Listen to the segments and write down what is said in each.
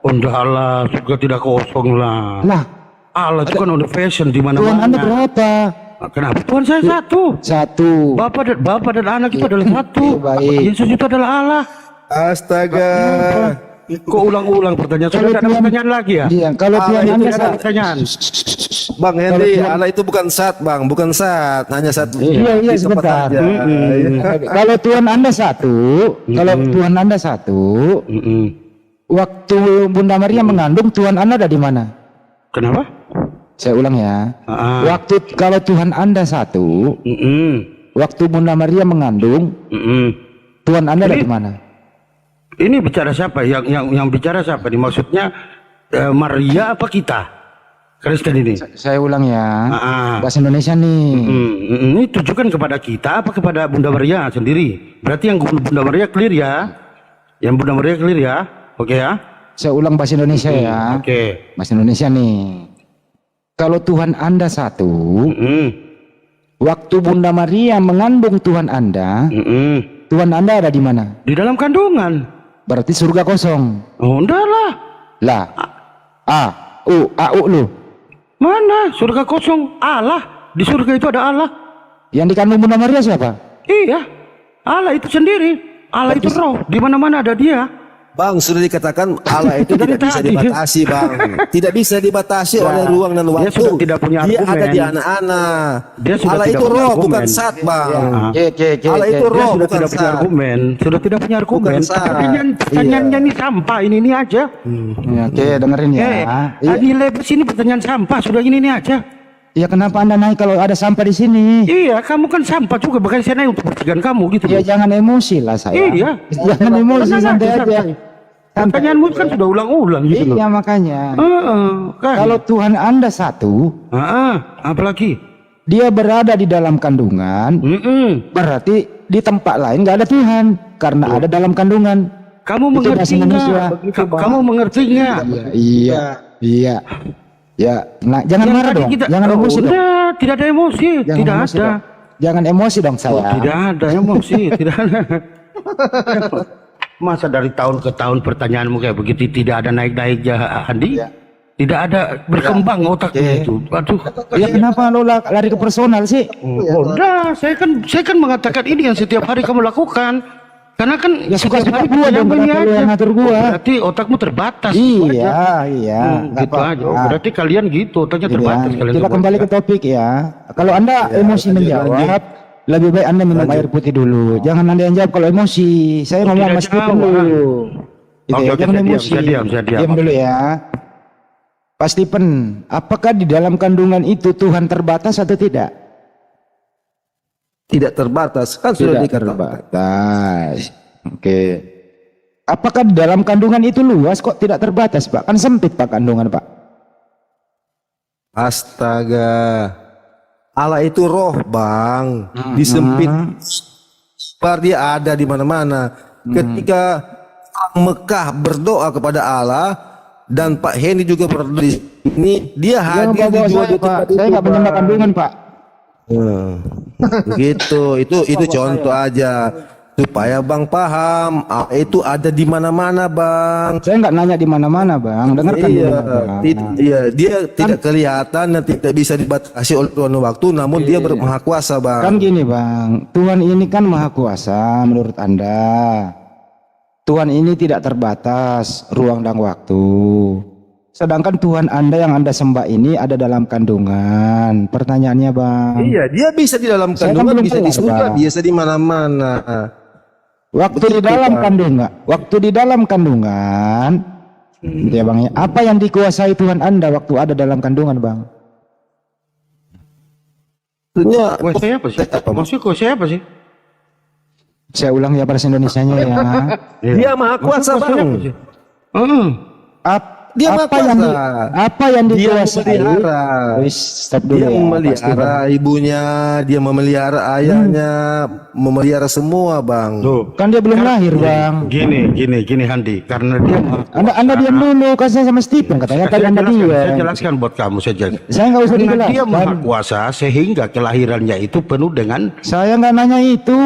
Udah Allah, surga tidak kosong lah. Lah, Allah itu kan udah fashion di Tuhan mana-mana. Anda berapa? Kenapa Tuhan saya satu? Satu. Bapak dan anak itu adalah satu. baik. Yesus itu adalah Allah. Astaga. Kok ulang-ulang pertanyaan? Sudah ada pertanyaan lagi ya? Iya, kalau Tuhan itu Anda Ada satu. pertanyaan. Bang Henry, Allah itu bukan sat, Bang, bukan sat, hanya satu. Iya, di tempat sebentar. aja. Kalau Tuhan Anda satu, kalau Tuhan Anda satu, waktu Bunda Maria mengandung, Tuhan Anda ada di mana? Kenapa? Saya ulang ya. Waktu kalau Tuhan Anda satu, waktu Bunda Maria mengandung, Tuhan Anda ada di mana? Ini bicara siapa? Yang bicara siapa? Maksudnya Maria apa kita? Kristen ini. Saya ulang ya. Bahasa Indonesia nih. Ini tujukan kepada kita apa kepada Bunda Maria sendiri? Berarti yang Bunda Maria clear ya? Yang Bunda Maria clear ya? Oke ya? Saya ulang bahasa Indonesia ya. Oke. Bahasa Indonesia nih. Kalau Tuhan Anda satu, waktu Bunda Maria mengandung Tuhan Anda, Tuhan Anda ada di mana? Di dalam kandungan. Berarti surga kosong. Oh, enggak lah. Lah. Lu. Mana? Surga kosong. Allah. Di surga itu ada Allah. Yang dikandung Bunda Maria siapa? Iya. Allah itu sendiri. Allah itu roh. Di mana-mana ada dia. Bang, sudah dikatakan Allah itu tidak bisa dibatasi, Bang. Tidak bisa dibatasi oleh ruang dan waktu. Dia sudah tidak punya Dia argumen. ada di anak-anak. Dia sudah Allah tidak itu punya roh, argumen. bukan sat, Bang. Allah itu Dia roh, sudah bukan tidak punya sat. argumen. Sudah tidak punya argumen. Bukan sah. Pertanyaannya ini sampah. Ini aja. Ya, oke, dengerin ya. Nilai sini pertanyaan sampah. Sudah ini aja. Ya kenapa Anda naik kalau ada sampah di sini? Iya, kamu kan sampah juga. Bahkan saya naik untuk pencegahan kamu gitu. Ya jangan emosi lah saya. Iya. Jangan emosi, santai aja. Pertanyaanmu kan sudah ulang-ulang gitu loh. Iya makanya. Kan. Kalau Tuhan Anda satu, apalagi? dia berada di dalam kandungan, berarti di tempat lain nggak ada Tuhan karena ada dalam kandungan. Kamu Itu mengerti bahasa Indonesia. nggak? Kamu mengerti nggak? Iya. Ya, nah jangan Yang marah tadi dong. kita- Jangan emosi dong. Udah, tidak ada emosi. Jangan Tidak emosi ada. dong. Jangan emosi dong saya. Tidak ada emosi. Tidak ada. Masa dari tahun ke tahun pertanyaanmu kayak begitu tidak ada naik-naiknya, Andi? Tidak ada berkembang otaknya itu. Aduh. Ya kenapa lo lari ke personal sih? Udah, saya kan mengatakan ini yang setiap hari kamu lakukan. Karena kan Ya suka setiap hari gua dong, pertanyaan kenapa ini lu yang aja. ngatur gua? Berarti otakmu terbatas. Iya. nggak Gitu aja. apa-apa. Berarti kalian gitu, otaknya Gitu ya. terbatas kalian. Kita semua. kembali ke topik ya. Kalau Anda emosi menjawab, lebih baik Anda minum air putih dulu. Jangan Anda yang jawab kalau emosi. Saya ngomong tidak Mas Stephen jawab. dulu. Gitu Oke, ya. oke, Jangan saya diam, emosi. saya diam. Diam dulu ya. Pak Stephen, apakah di dalam kandungan itu Tuhan terbatas atau tidak? Tidak terbatas, kan sudah Tidak dikatakan. terbatas. Oke. Apakah di dalam kandungan itu luas kok tidak terbatas, Pak? Kan sempit Pak kandungan, Pak. Astaga. Allah itu roh, Bang. Disempit. Dia ada di mana-mana. Ketika orang Mekah berdoa kepada Allah dan Pak Henry juga berdoa di sini, dia hadir di dua Saya, Pak. tempat Saya itu, nggak menerima Bang. kandungan, Pak. Begitu. Itu contoh aja supaya Bang paham. Itu ada di mana-mana, Bang. Saya nggak nanya di mana-mana, Bang. Dengarkan Iya, dulu, Bang. iya, dia tidak kelihatan dan tidak bisa dibatasi oleh Tuhan waktu, namun dia maha kuasa, Bang. Kan gini, Bang. Tuhan ini kan maha kuasa menurut Anda. Tuhan ini tidak terbatas ruang dan waktu. Sedangkan Tuhan Anda yang Anda sembah ini ada dalam kandungan. Pertanyaannya, Bang. Iya, dia bisa di dalam Saya kan kandungan, belum bisa di kelar, surga, Bang. bisa di mana-mana. Waktu di dalam kandungan, gitu ya Bang ya. Apa yang dikuasai Tuhan Anda waktu ada dalam kandungan, Bang? Maksudnya Kuasai apa sih? Maksudnya kuasai apa sih? Saya ulang ya bahasa Indonesianya ya. dia maha kuasa, Kuasai apa Bang. sih? Dia maha kuasa. Apa yang Dia dikuasai? memelihara. Wis, stop dulu Dia ya, memelihara ibunya, dia memelihara ayahnya, memelihara semua, Bang. Tuh. Kan dia belum lahir, Bang. Gini Handi, karena dia Anda diam dulu, kan saya sama Stephen katanya kan Anda saya dia. jelaskan buat kamu saja. Saya nggak usah Karena dia maha dijelaskan. kuasa sehingga kelahirannya itu penuh dengan Saya nggak nanya itu.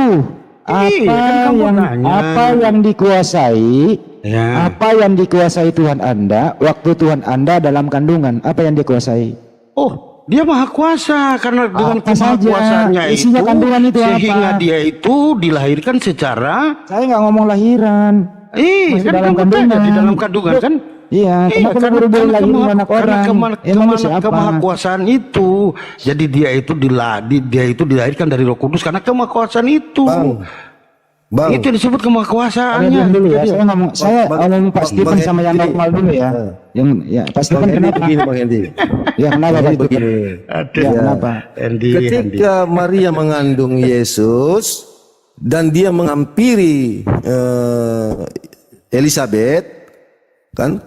Iya, kan kamu nanya. Apa yang dikuasai Ya. Apa yang dikuasai Tuhan Anda waktu Tuhan Anda dalam kandungan? Apa yang dikuasai? Oh, dia maha kuasa karena dengan Apa saja? kemahakuasaannya Isinya itu, kandungan itu sehingga apa? dia itu dilahirkan secara Saya nggak ngomong lahiran. Masih kan dalam kamu kandungan. tanya di dalam kandungan kan? Iya, kenapa baru-baru lahirin anak orang? Emangnya siapa? Kemahakuasaan itu. Jadi dia itu dilahirkan dari Roh Kudus karena kemahakuasaan itu. Bang. Itu yang disebut Saya kemahakuasaannya. diam dulu ya. Jadi, Saya ngomong Pak Stephen sama yang Hendy. normal dulu ya. Yang ya Pak Bang Stephen Hendy kenapa? begini, Bang Hendy. Ya kenapa Pak Jadi Stephen? begini. Aduh. Ya kenapa? Andy. Ketika Maria mengandung Yesus dan dia menghampiri Elizabeth, kan?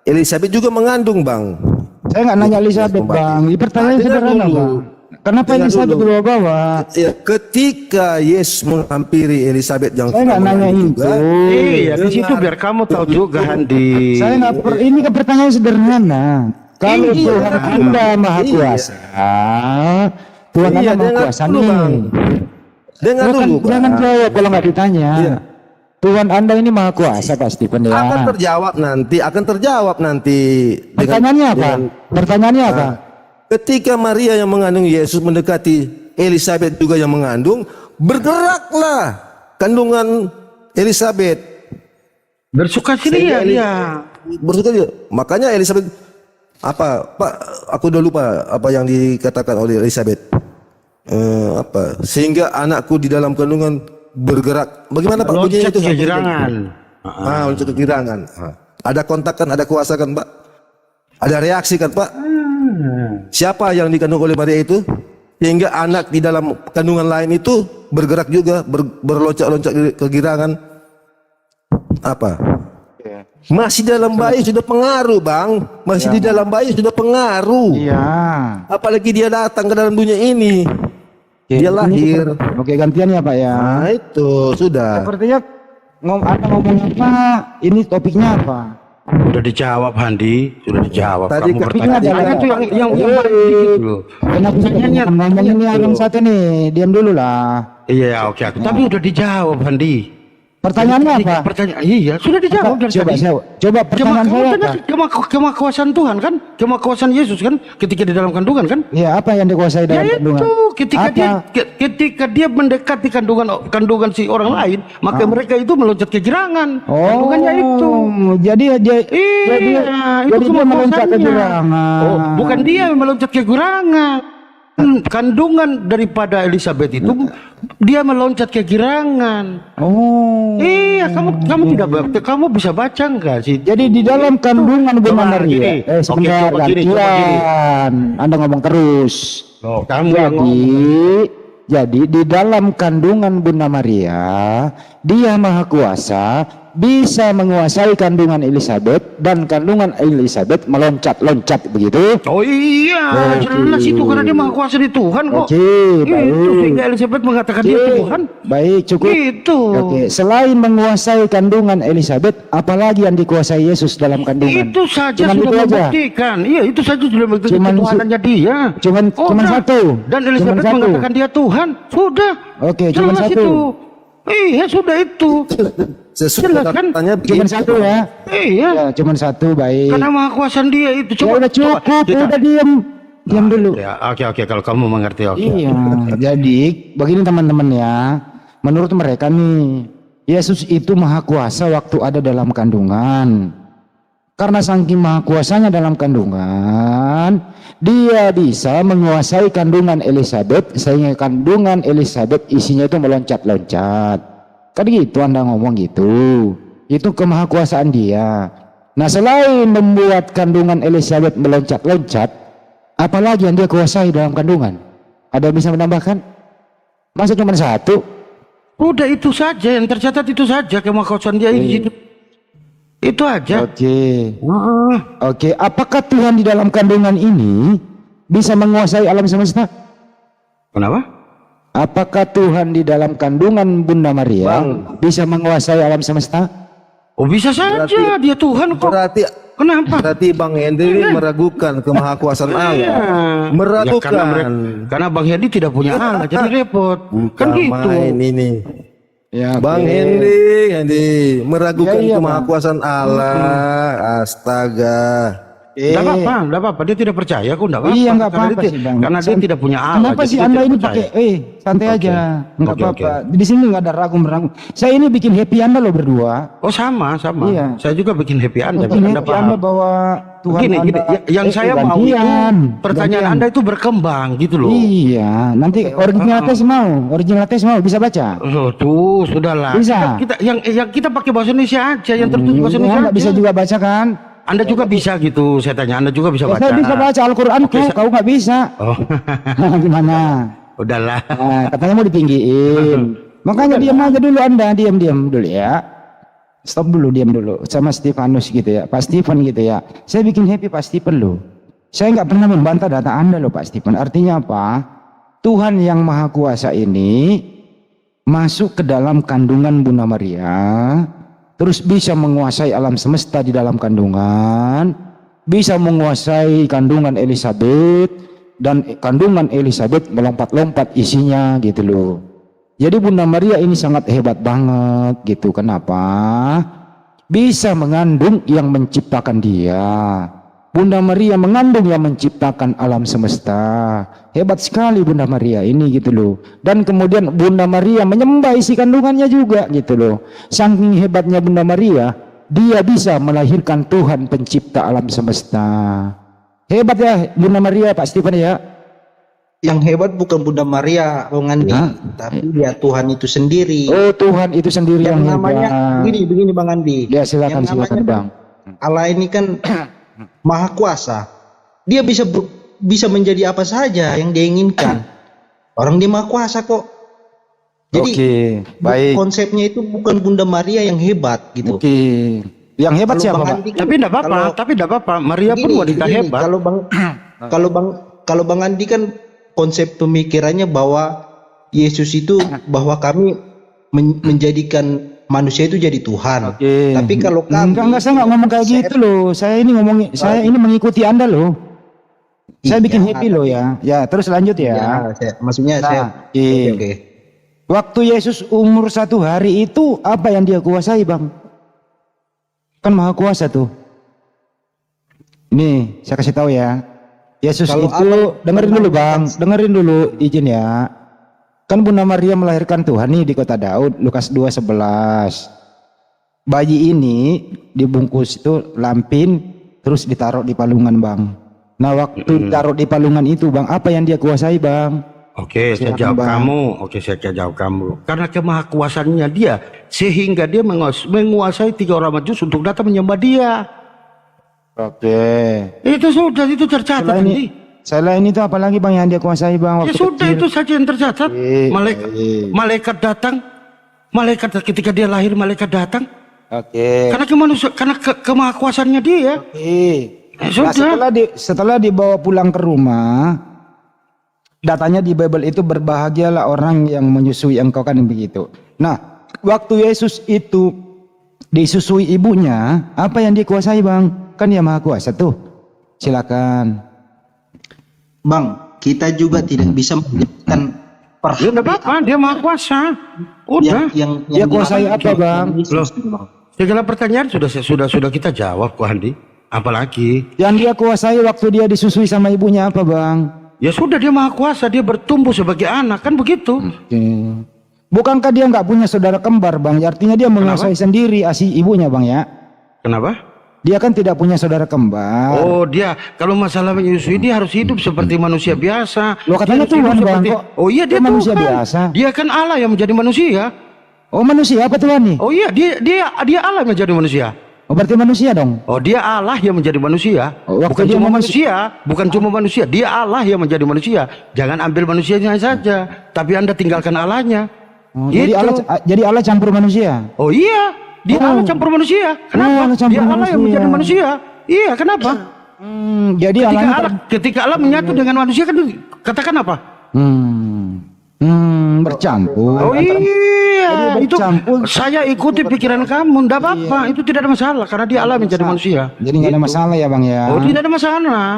Elizabeth juga mengandung, Bang. Saya nggak nanya Elizabeth Bang. Ini pertanyaan Dengar sederhana dulu. Bang. Kenapa Dengar Elizabeth dulu. dibawa-bawa? Ya, ketika Yesus menghampiri Elizabeth yang Saya nggak nanya mengandung itu. Iya, di situ biar kamu tahu juga, Handi. Saya nggak ini kan pertanyaan sederhana. Kalau Iya. Tuhan Anda Maha Iya. Kuasa, Tuhan Anda Iya, Maha dengar Kuasa dulu, nih. Bang. Dengar Jangan, dulu, jangan Bang. jawab kalau nggak ditanya. Iya. Tuhan Anda ini Maha Kuasa Pak Stephen ya. Akan terjawab nanti. Pertanyaannya apa? Pertanyaannya apa? Ketika Maria yang mengandung Yesus mendekati Elizabeth juga yang mengandung, bergeraklah kandungan Elizabeth. Bersukacita dia. Bersuka dia. Makanya Elizabeth apa Pak? Aku udah lupa apa yang dikatakan oleh Elizabeth. Sehingga anakku di dalam kandungan bergerak. Bagaimana Pak bunyinya Loncat itu? kegirangan. Loncat kegirangan. Ada kontak kan, ada kuasa kan Pak? Ada reaksi kan Pak? Siapa yang dikandung oleh Maria itu? Sehingga anak di dalam kandungan lain itu bergerak juga, berloncat-loncat kegirangan. Apa? Masih dalam bayi sudah pengaruh Bang. Masih di dalam bayi sudah pengaruh. Iya. Apalagi dia datang ke dalam dunia ini. Dia lahir. Oke gantiannya Pak ya. Nah itu sudah. Sepertinya Anda ngomong apa? Ini topiknya apa? Sudah dijawab, Handi. Sudah dijawab. Tadi Kamu topiknya bertanya adalah- itu yang paling loh. Kenapa ngomong ini yang satu nih? Diam dulu lah. Iya, oke. Tapi udah dijawab, Handi. Pertanyaannya apa? Pertanyaan, iya, sudah dijawab dari Coba tadi. coba pertanyaan Kamu saya tanya apa? kemakuasaan Tuhan kan? Kemakuasaan Yesus kan? Ketika di dalam kandungan kan? Ya apa yang dikuasai Ya dalam kandungan? itu, ketika dia mendekati kandungan si orang lain, maka mereka itu meloncat kegirangan. Kandungannya itu. Jadi dia Iya, itu jadi dia meloncat ke kemakuasaannya. gerangan. Oh, bukan dia yang meloncat ke gerangan. Kandungan daripada Elizabeth itu dia meloncat ke gerangan. Oh. Iya, kamu tidak kamu bisa baca enggak sih? Jadi di dalam kandungan Bunda Coba Maria. gini. Sebentar Coba gini. gantian. Anda ngomong terus. Oh, kamu yang ngomong. Jadi di dalam kandungan Bunda Maria, Dia Maha Kuasa bisa menguasai kandungan Elizabeth dan kandungan Elizabeth meloncat-loncat begitu. Oh iya, jelas itu karena dia maha kuasa di Tuhan kok. Oke, baik. Itu sehingga Elizabeth mengatakan dia Tuhan. Baik, cukup. Itu. Oke, selain menguasai kandungan Elizabeth, apalagi yang dikuasai Yesus dalam kandungan? Itu saja Cuman sudah itu aja. membuktikan. Iya, itu saja sudah membuktikan Cuman ketuhanannya dia. cuman Udah. satu. Dan Elizabeth Cuman satu. mengatakan dia Tuhan. Sudah. Oke, cuman Jelas satu. itu. Iya, sudah itu. Sesuai Jelas kan? katanya Cuman begitu. satu ya. Iya. Ya, cuman satu, baik. Karena maha kuasaan dia itu. Ya udah cukup, kita- udah diam. Diam dulu. Ya, oke kalau kamu mengerti oke. Iya, jadi begini teman-teman ya. Menurut mereka nih, Yesus itu maha kuasa waktu ada dalam kandungan. Karena saking maha kuasanya dalam kandungan, dia bisa menguasai kandungan Elizabeth sehingga kandungan Elizabeth isinya itu meloncat-loncat. Kan gitu Anda ngomong gitu. Itu kemahakuasaan dia. Nah, selain membuat kandungan Elizabeth meloncat-loncat, apalagi yang dia kuasai dalam kandungan? Ada yang bisa menambahkan? Masa cuma satu? Udah itu saja yang tercatat, itu saja kemakuasaan dia di situ. Itu aja. Oke. Oke, apakah Tuhan di dalam kandungan ini bisa menguasai alam semesta? Kenapa? Apakah Tuhan di dalam kandungan Bunda Maria bisa menguasai alam semesta? Oh bisa saja dia Tuhan kok. Kenapa? Berarti Bang Hendy meragukan kemahakuasaan Allah. Meragukan. Ya, karena Bang Hendy tidak punya Allah, jadi repot. Bukan Kan gitu. main ini. Ya, Bang oke. Hendy meragukan Iya, iya, kemahakuasaan Allah. Astaga. Enggak apa-apa, enggak apa-apa. Dia tidak percaya kok, enggak apa-apa. Iya, nggak Karena apa-apa dia- sih, Bang. Karena dia tidak punya Allah. Kenapa jadi sih dia Anda tidak ini percaya. pakai santai Oke. aja, nggak Oke, apa-apa. Di sini nggak ada ragu-meragu. Saya ini bikin happy Anda loh berdua. Oh sama. Iya. Saya juga bikin happy Anda. Bikin Anda happy paham. Anda bahwa Tuhan Gini, Anda. yang saya mau itu gantian. pertanyaan Gantian. Anda itu berkembang gitu loh. Iya, nanti original tes mau bisa baca. Oh, tuh sudahlah. Bisa. Kita yang kita pakai bahasa Indonesia aja, yang tertulis bahasa Ya, Indonesia. nggak bisa aja. juga baca kan? Anda juga bisa gitu. Saya tanya, Anda juga bisa Ya, baca. saya bisa baca Al-Quran Oke, kok, kau nggak bisa. Oh, Gimana? udahlah. Nah, katanya mau dipinggiin. Makanya diam aja dulu Anda, diam dulu ya. Stop dulu, diam dulu. Sama Stefanus gitu ya, Pak Stephen gitu ya. Saya bikin happy Pak Stephen loh. Saya nggak pernah membantah data Anda loh Pak Stephen. Artinya apa? Tuhan yang Maha Kuasa ini masuk ke dalam kandungan Bunda Maria, terus bisa menguasai alam semesta di dalam kandungan, bisa menguasai kandungan Elizabeth, dan kandungan Elizabeth melompat-lompat isinya gitu loh. Jadi Bunda Maria ini sangat hebat banget gitu. Kenapa? Bisa mengandung yang menciptakan dia. Bunda Maria mengandung yang menciptakan alam semesta. Hebat sekali Bunda Maria ini gitu loh. Dan kemudian Bunda Maria menyembah isi kandungannya juga gitu loh. Saking hebatnya Bunda Maria, dia bisa melahirkan Tuhan pencipta alam semesta. Hebat ya Bunda Maria Pak Stephen ya. Yang hebat bukan Bunda Maria, Bang Andi, Hah? tapi dia Tuhan itu sendiri. Oh Tuhan itu sendiri yang yang namanya hebat. begini Bang Andi. Ya silakan Yang namanya Bang. Allah ini kan Maha Kuasa. Dia bisa menjadi apa saja yang dia inginkan. Orang dia Maha Kuasa kok. Jadi Oke, baik. konsepnya itu bukan Bunda Maria yang hebat gitu. Oke. Yang hebat Kalau siapa Bang Pak? Andi kan- Tapi enggak apa-apa, kalau- tapi enggak apa-apa. Maria pun Begini, wanita begini, hebat. kalau Bang Andi kan konsep pemikirannya bahwa Yesus itu bahwa kami menjadikan manusia itu jadi Tuhan. Oke. Tapi kalau kami enggak saya nggak ngomong kayak gitu loh. Saya ini ngomong, saya ini mengikuti Anda loh. Saya bikin Iya, happy loh ya. Ya, terus lanjut ya. maksudnya Nah, saya iya. oke. Waktu Yesus umur 1 hari itu apa yang dia kuasai, Bang? Kan Maha Kuasa tuh. Nih, saya kasih tahu ya. Yesus Kalau itu, dengerin dulu Bang, dengerin dulu izin ya. Kan Bunda Maria melahirkan Tuhan nih di kota Daud, Lukas 2:11. Bayi ini dibungkus itu lampin, terus ditaruh di palungan Bang. Nah waktu ditaruh di palungan itu Bang, apa yang dia kuasai Bang? Oke, saya Silakan, jawab Bang. kamu. Oke, saya jawab kamu. Karena kemahakuasaannya dia, sehingga dia menguasai 3 orang majus untuk datang menyembah dia. Oke. Itu sudah, itu tercatat. Selain itu apalagi Bang yang dia kuasai Bang Ya waktu sudah, kecil? itu saja yang tercatat. Malaikat datang, malaikat ketika dia lahir, malaikat datang. Oke. Karena kemahakuasaannya dia. Oke. Nah, Sudah. setelah dibawa pulang ke rumah, datanya di Bible itu berbahagialah orang yang menyusui engkau kan begitu. Nah, waktu Yesus itu disusui ibunya, apa yang dikuasai Bang? Kan dia Maha Kuasa tuh. Silakan. Bang, kita juga tidak bisa menjadikan Ya enggak apa-apa, dia maha kuasa. Udah. Dia kuasai apa Bang? Loh, segala pertanyaan sudah kita jawab, Ko Andi. Apalagi? Yang dia kuasai waktu dia disusui sama ibunya apa Bang? Ya sudah, dia maha kuasa, dia bertumbuh sebagai anak, kan begitu? Oke. Bukankah dia nggak punya saudara kembar Bang? Artinya dia menguasai sendiri asi ibunya Bang ya? Kenapa? Dia kan tidak punya saudara kembar. Oh, dia kalau masalah menyusui dia harus hidup seperti manusia biasa. Loh, katanya Dia harus hidup Tuhan, Bang, kok. Oh iya, dia Kok manusia Tuhan. biasa? Dia kan Allah yang menjadi manusia. Oh manusia apa Tuhan nih? Oh iya, dia Allah yang menjadi manusia. Oh berarti manusia dong? Oh, dia Allah yang menjadi manusia. Oh, waktu Bukan dia cuma manusia. manusia, bukan cuma manusia. Dia Allah yang menjadi manusia. Jangan ambil manusianya saja, tapi Anda tinggalkan Allahnya. Oh, Gitu. jadi Allah campur manusia. Oh iya, dia Allah campur manusia. Kenapa? Allah campur Dia Allah yang manusia. menjadi manusia. Iya, kenapa? Jadi Ketika Allah menyatu dengan manusia kan katakan apa? bercampur. Oh iya, Jadi itu bercampur. saya ikuti pikiran kamu, enggak apa-apa, itu tidak ada masalah karena dia Allah menjadi manusia. Jadi nggak ada masalah ya Bang ya? Oh, tidak ada masalah.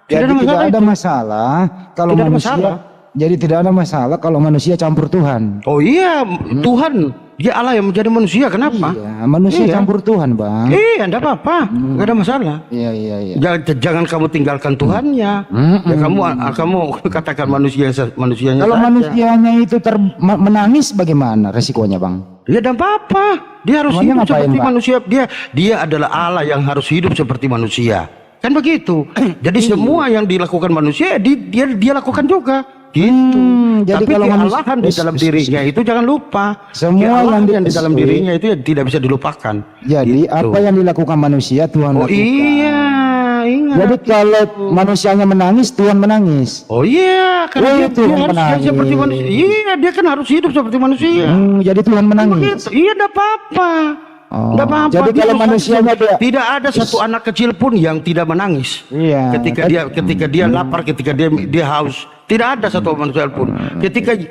Jadi Tidak ada masalah. tidak ada masalah kalau Tidak ada manusia. masalah. Jadi tidak ada masalah kalau manusia campur Tuhan. Oh iya, Tuhan Dia Allah yang menjadi manusia. Kenapa? Iya, manusia Iya. campur Tuhan, Bang. Iya, enggak apa-apa. Enggak ada masalah. Iya, iya, iya. Jangan kamu tinggalkan Tuhannya. Ya kamu katakan manusianya Kalau saja. manusianya itu menangis bagaimana resikonya, Bang? Ya enggak apa-apa. Dia harus Tuhannya hidup ngapain, seperti Pak? manusia. Dia adalah Allah yang harus hidup seperti manusia. Kan begitu. Jadi semua yang dilakukan manusia dia lakukan juga. Gitu. jadi Tapi kalau manusia- kealahan di dalam dirinya itu jangan lupa. Semua Kealahan yang yang di dalam dirinya itu ya tidak bisa dilupakan. Jadi Gitu. apa yang dilakukan manusia Tuhan Oh lakukan. iya, ingat. Jadi kalau manusianya menangis, Tuhan menangis. Oh iya, karena Oh, dia Tuhan harus menangis. seperti manusia. Iya, dia kan harus hidup seperti manusia. Jadi Tuhan menangis. Begitu. Iya, enggak apa-apa. Oh, Enggak apa-apa. jadi Dia kalau harus- manusianya tidak ada satu anak kecil pun yang tidak menangis. Iya. Ketika dia lapar, ketika dia haus, tidak ada satu manusia pun.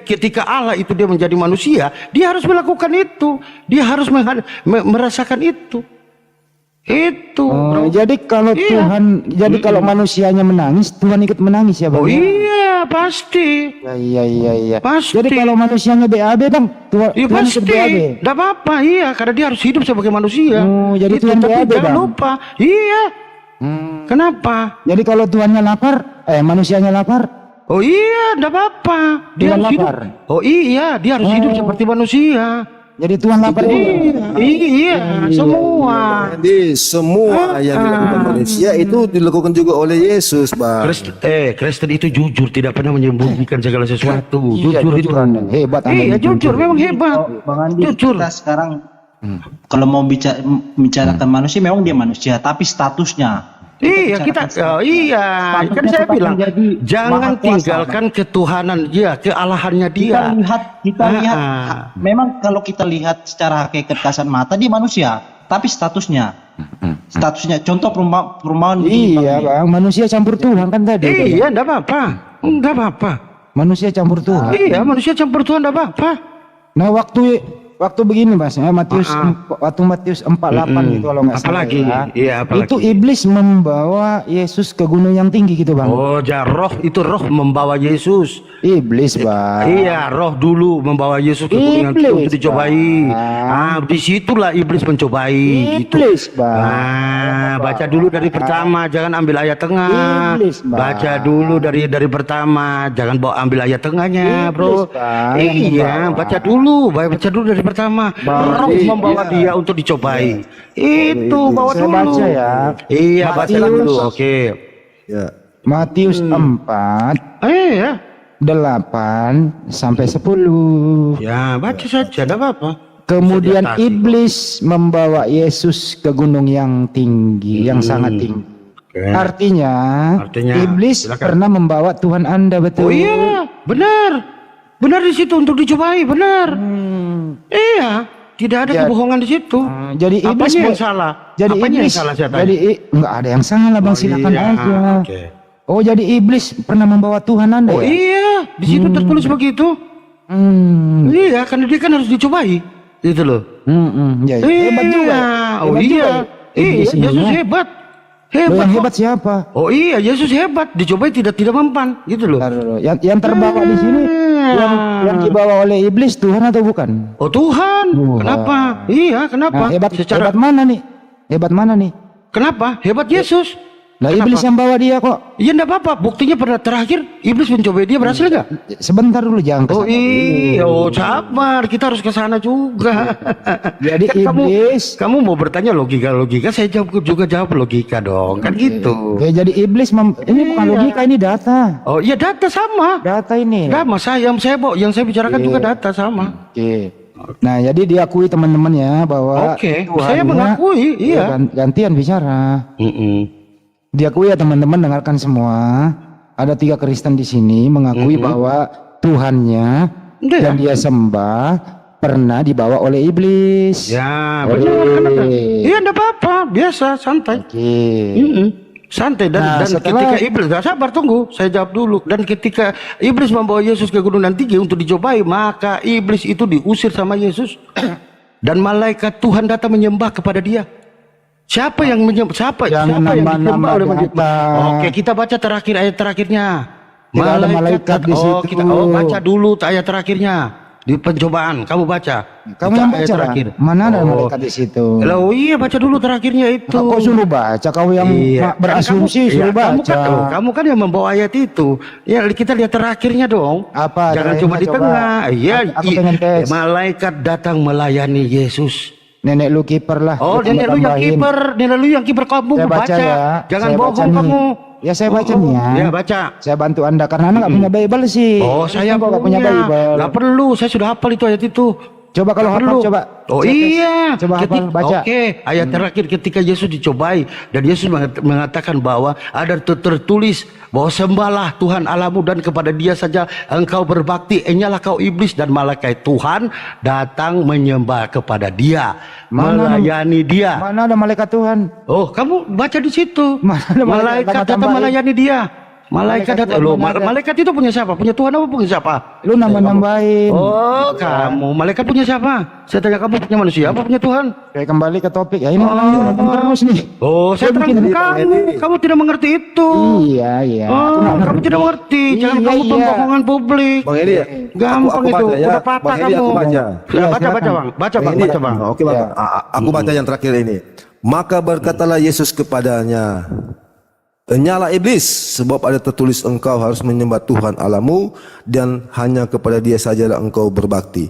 Ketika Allah itu dia menjadi manusia, dia harus melakukan itu. Dia harus merasakan itu. Itu. Oh, jadi kalau Iya. jadi kalau manusianya menangis, Tuhan ikut menangis ya, Bang? Oh iya, pasti. Iya, iya, iya. Pasti. Jadi kalau manusianya BAB, Bang, Iya Tuhan ikut pasti, BAB. tidak apa-apa, iya, karena dia harus hidup sebagai manusia. Oh, jadi Itu, Tuhan tapi BAB, jangan Bang. lupa, iya. Kenapa? Jadi kalau Tuhannya lapar, manusianya lapar, Oh iya, tidak apa-apa. Dia Tuhan harus hidup. lapar. Oh iya, dia harus hidup seperti manusia. jadi Tuhan lapar juga. Iya, semua. Jadi semua yang dilakukan manusia itu dilakukan juga oleh Yesus, Bang. Kristen itu jujur, tidak pernah menyembunyikan segala sesuatu. Iya, Jujur itu. jujuran. Hebat Anda Iya, nih, jujur, memang hebat. Bang Andi, Jujur. kita sekarang kalau mau bicarakan manusia, memang dia manusia, tapi statusnya. Iya, iya, kan saya bilang jangan tinggalkan ketuhanan dia, kealahannya dia. Kita lihat, memang kalau kita lihat secara hakikat kasat mata dia manusia, tapi statusnya, contoh perumahan Iya, Bang, manusia campur Tuhan kan tadi. Iya, enggak apa-apa. Enggak apa-apa. Manusia campur Tuhan. Iya, manusia campur Tuhan enggak apa-apa. Nah, waktu begini, Mas, waktu Matius 48 gitu kalau nggak salah. Apalagi? Ya. Iya, apalagi? Itu iblis membawa Yesus ke gunung yang tinggi gitu, Bang. Oh, roh itu roh membawa Yesus. Iblis, Bang. Iya, roh dulu membawa Yesus ke gunung yang tinggi Iblis, untuk dicobai. Bang. Disitulah iblis mencobai. Gitu. Iblis, Bang. Baca dulu dari pertama, jangan ambil ayat tengah. Iblis, Bang. Baca dulu dari pertama, jangan bawa ambil ayat tengahnya, bro. Iblis, Bang, yang Iya, membawa. baca dulu dari pertama. Roh membawa dia untuk dicobai. Itu bawa Saya dulu. baca ya. Iya, baca Matius. dulu. Oke. Ya. Matius 4, Ya. 8 sampai 10. Ya, baca saja, enggak apa-apa. Kemudian Bisa diatasi. iblis membawa Yesus ke gunung yang tinggi, yang sangat tinggi. Oke. Artinya, iblis silakan. pernah membawa Tuhan Anda, betul? Oh iya, benar. Benar di situ untuk dicobai, benar. Iya, tidak ada Ya. kebohongan di situ. Jadi iblis Apanya yang salah? Jadi Apanya iblis, yang salah saya tanya? jadi enggak ada yang salah, Bang, silakan iya, aja. oke. Oh, jadi iblis pernah membawa Tuhan Anda Oh ya? iya, di situ tertulis begitu. Iya, karena dia kan harus dicobai. Itu loh. Ya, hebat juga. Oh Hebat iya. juga. Iya, Iblis ini Yesus ya. hebat. Loh, Hebat. yang kok. hebat siapa? Oh iya, Yesus hebat. Dicobai tidak mempan, gitu loh. Bentar dulu. Yang terbawa di sini yang dibawa oleh iblis Tuhan atau bukan? Oh Tuhan, kenapa? Iya, kenapa? Nah, hebat Secara mana nih? Hebat mana nih? kenapa? Hebat Yesus. Lah Kenapa? iblis yang bawa dia kok. Iya enggak apa-apa. Buktinya pernah terakhir iblis mencobai dia berhasil enggak? Sebentar dulu jangan Oh kesana. iya, oh sabar. Kita harus ke sana juga. Jadi Kan iblis kamu mau bertanya logika, saya jawab logika dong. Kan gitu. ya, jadi iblis ini bukan logika, ini data. Oh iya, data sama. Data ini. Sama yang saya bicarakan juga data sama. Oke. Nah, jadi diakui teman-teman ya bahwa Oke, Tuhannya- saya mengakui, iya. Gantian bicara. Diakui ya teman-teman, dengarkan semua. Ada 3 Kristen di sini mengakui bahwa Tuhannya Iya. yang dia sembah pernah dibawa oleh iblis. Ya, benar. Kenapa? Iya, enggak apa-apa, biasa, santai. Oke. Santai Nah, dan setelah- ketika iblis, nah, sabar tunggu, saya jawab dulu. Dan ketika iblis membawa Yesus ke gunung yang tinggi untuk dicobai, maka iblis itu diusir sama Yesus. Dan malaikat Tuhan datang menyembah kepada dia. Siapa yang menyembah? Siapa Jangan yang disembah nambah-nambah oleh manusia? data. Oke, kita baca terakhir ayat terakhirnya. Tidak ada malaikat di situ. kita baca dulu ayat terakhirnya. di pencobaan. Kamu baca. Kamu Itu yang ayat baca lah. terakhir. Mana ada Oh. malaikat di situ? Loh, iya baca dulu terakhirnya itu. Kau suruh baca, kau yang Iya. berasumsi Kan suruh kamu, baca. kamu kan yang membawa ayat itu. Ya kita lihat terakhirnya dong. Apa? Jangan Terakhirnya cuma di coba. tengah. Iya. Aku pengen tes. Malaikat datang melayani Yesus. Nenek lu kiper lah. Oh, Lu nenek lu yang tambahin. kiper, nenek lu yang kiper kamu Saya baca baca. ya. Jangan Saya baca bohong nih. kamu. Ya saya baca nih ya. Ya baca. Saya bantu anda karena anda nggak punya Bible sih. Oh, saya kok nggak punya Bible. Nggak perlu, saya sudah hafal itu ayat itu. Coba kalau Nggak hafal perlu. coba. Oh Saya tes. iya. Coba hafal baca. Oke, ayat terakhir ketika Yesus dicobai dan Yesus mengatakan bahwa ada tertulis bahwa sembahlah Tuhan Allahmu dan kepada Dia saja engkau berbakti. Enyalah kau iblis, dan malaikat Tuhan datang menyembah kepada Dia, melayani Dia. Mana ada malaikat Tuhan? Oh, kamu baca di situ. Mana ada malaikat Malaikat datang tambahin. melayani Dia. Malaikat Malaikat datang. Tuhan Loh, mana ada? malaikat itu punya siapa? Punya Tuhan apa punya siapa? Lu nambah-nambahin. Oh, kamu. Malaikat punya siapa? Saya tanya kamu punya manusia apa punya Tuhan? Kayak kembali ke topik ya. Ini nonton terus nih. Oh, saya terangkan kamu. Kamu tidak mengerti itu. Iya, iya. Aku Oh, nggak kamu tidak mengerti. Jangan Iya, kamu iya. pembohongan publik. Bang Eli, Gampang aku itu. baca ya. Udah patah Bang Eli, kamu. aku baca. Ya, Iya, baca, silakan. baca bang. Baca bang, Ini- baca bang. Oke bang, Ya. aku baca yang terakhir ini. Maka berkatalah Yesus kepadanya, "Enyalah iblis, sebab ada tertulis engkau harus menyembah Tuhan Allahmu dan hanya kepada Dia sajalah engkau berbakti."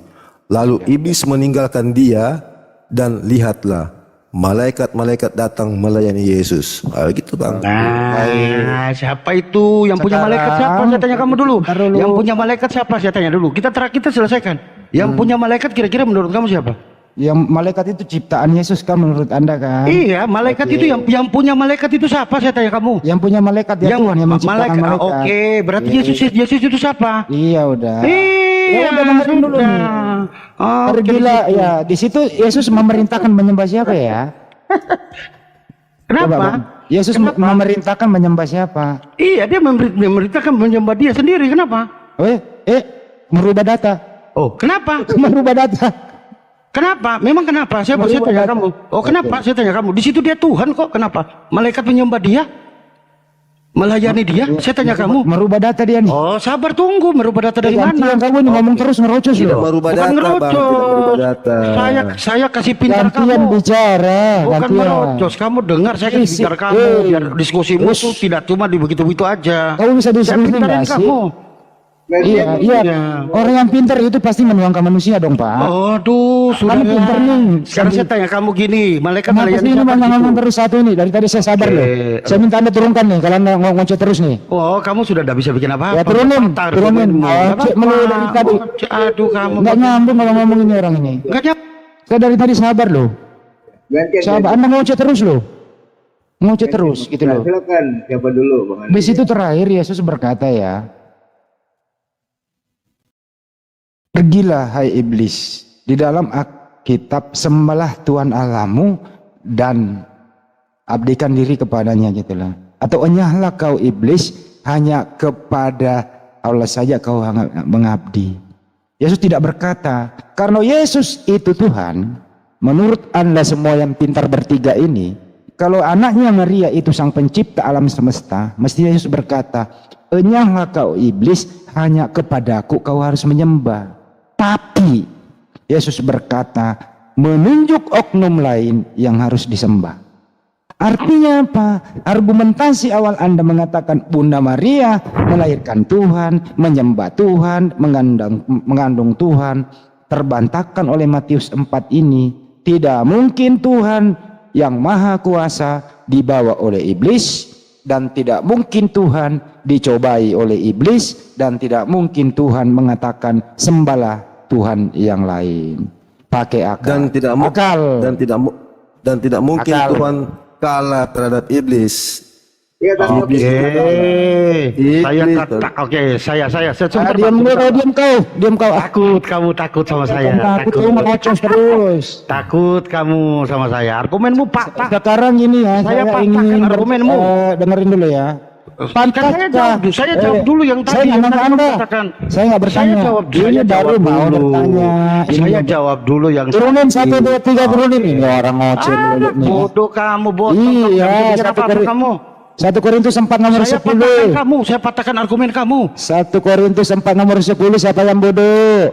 Lalu iblis meninggalkan dia dan lihatlah malaikat-malaikat datang melayani Yesus. Gitu bang. Nah, siapa itu yang punya malaikat siapa? Saya tanya kamu dulu. Bentar dulu. Yang punya malaikat siapa? Saya tanya dulu. Kita selesaikan. Yang punya malaikat kira-kira menurut kamu siapa? Yang malaikat itu ciptaan Yesus kan menurut anda kan? Iya, malaikat itu yang punya malaikat itu siapa? Saya tanya kamu. Yang punya malaikat ya Tuhan yang menciptakan malaikat. Oke, berarti Yesus itu siapa? Iya udah. Iya, Ya udah dengerin dulu nih. Oh, Pergilah ya di situ Yesus memerintahkan menyembah siapa ya? kenapa? Coba, Bang. Yesus memerintahkan menyembah siapa? Iya, dia memerintahkan menyembah Dia sendiri. Kenapa? Merubah data. Oh, kenapa? Merubah data. Kenapa? Memang kenapa? Saya tanya kamu. Oh, kenapa? Saya tanya kamu. Di situ Dia Tuhan kok. Kenapa? Malaikat menyembah Dia, melayani Dia. Saya tanya kamu. Merubah data dia nih. Oh, sabar tunggu. Merubah data dari mana? Gantian kamu nih ngomong terus ngerocos Tidak loh. merubah Bukan data bang, tidak merubah ngerocos. data. Saya kasih pintar Gantian kamu. bicara. Bukan Gantian. merocos. Kamu dengar saya kasih Isi- pintar kamu. Biar diskusimu Terus. tuh tidak cuma di begitu-begitu aja. Kamu bisa Saya diskusi pintarin nggak sih? kamu. Iya. Orang yang pintar itu pasti menuangkan manusia dong Pak. Aduh, sudah. Kamu pintar nih. Sekarang saya tanya kamu gini, malaikat Kenapa melayani sih ini siapa banyak di situ? ngomong terus satu ini? Dari tadi saya sabar loh. Saya minta anda turunkan nih kalau anda ngoceh terus nih. Oh, kamu sudah tidak bisa bikin apa-apa. Ya, turunin, Patah turunin. argumenmu. Oh, Nggak cek apa-apa. melulu dari tadi. Aduh, kamu. Nggak nyambung kalau ngomong ini orang ini. Nggak nyambung. Saya dari tadi sabar loh. Sabar, anda ngoceh terus loh. Ngoceh terus gitu loh. Silakan, siapa dulu Bang Andi? Di situ terakhir Yesus berkata ya, pergilah hai iblis, di dalam kitab sembahlah Tuhan Allahmu dan abdikan diri kepadanya gitulah. Atau enyahlah kau iblis, hanya kepada Allah saja kau mengabdi. Yesus tidak berkata, karena Yesus itu Tuhan, menurut anda semua yang pintar bertiga ini, kalau anaknya Maria itu sang pencipta alam semesta, mesti Yesus berkata, enyahlah kau iblis, hanya kepadaku kau harus menyembah. Tapi Yesus berkata, menunjuk oknum lain yang harus disembah. Artinya apa? Argumentasi awal Anda mengatakan Bunda Maria melahirkan Tuhan, menyembah Tuhan, mengandung Tuhan, terbantahkan oleh Matius 4 ini. Tidak mungkin Tuhan yang maha kuasa dibawa oleh iblis, dan tidak mungkin Tuhan dicobai oleh iblis, dan tidak mungkin Tuhan mengatakan sembahlah Tuhan yang lain. Pakai akal. Dan tidak mungkin Akal. Tuhan kalah terhadap iblis. Iya, tadi Oke, saya kata, oke, saya sebentar, Pak, Diam sebentar. diam kau. Takut, kamu takut sama saya. Takut kamu ngocos terus. Takut kamu sama saya. Argumenmu patah. Sekarang ini ya, Saya saya patahkan ingin argumenmu. dengerin dulu ya. Kan saya jawab dulu yang tadi. Saya yang nggak tadi nanya Anda. kamu katakan. Saya nggak bertanya. Saya jawab, Ini saya baru jawab mau dulu. bertanya. Ini Saya baru- jawab dulu yang Turunin 1, 2, 3 turunin ini orang ngoceh dulu nih. bodoh kamu, bodoh. Iya, Satu kamu. 1 Korintus 4 nomor Saya 10. patahkan kamu, saya patahkan argumen kamu. 1 Korintus 4 nomor 10, siapa yang bodoh?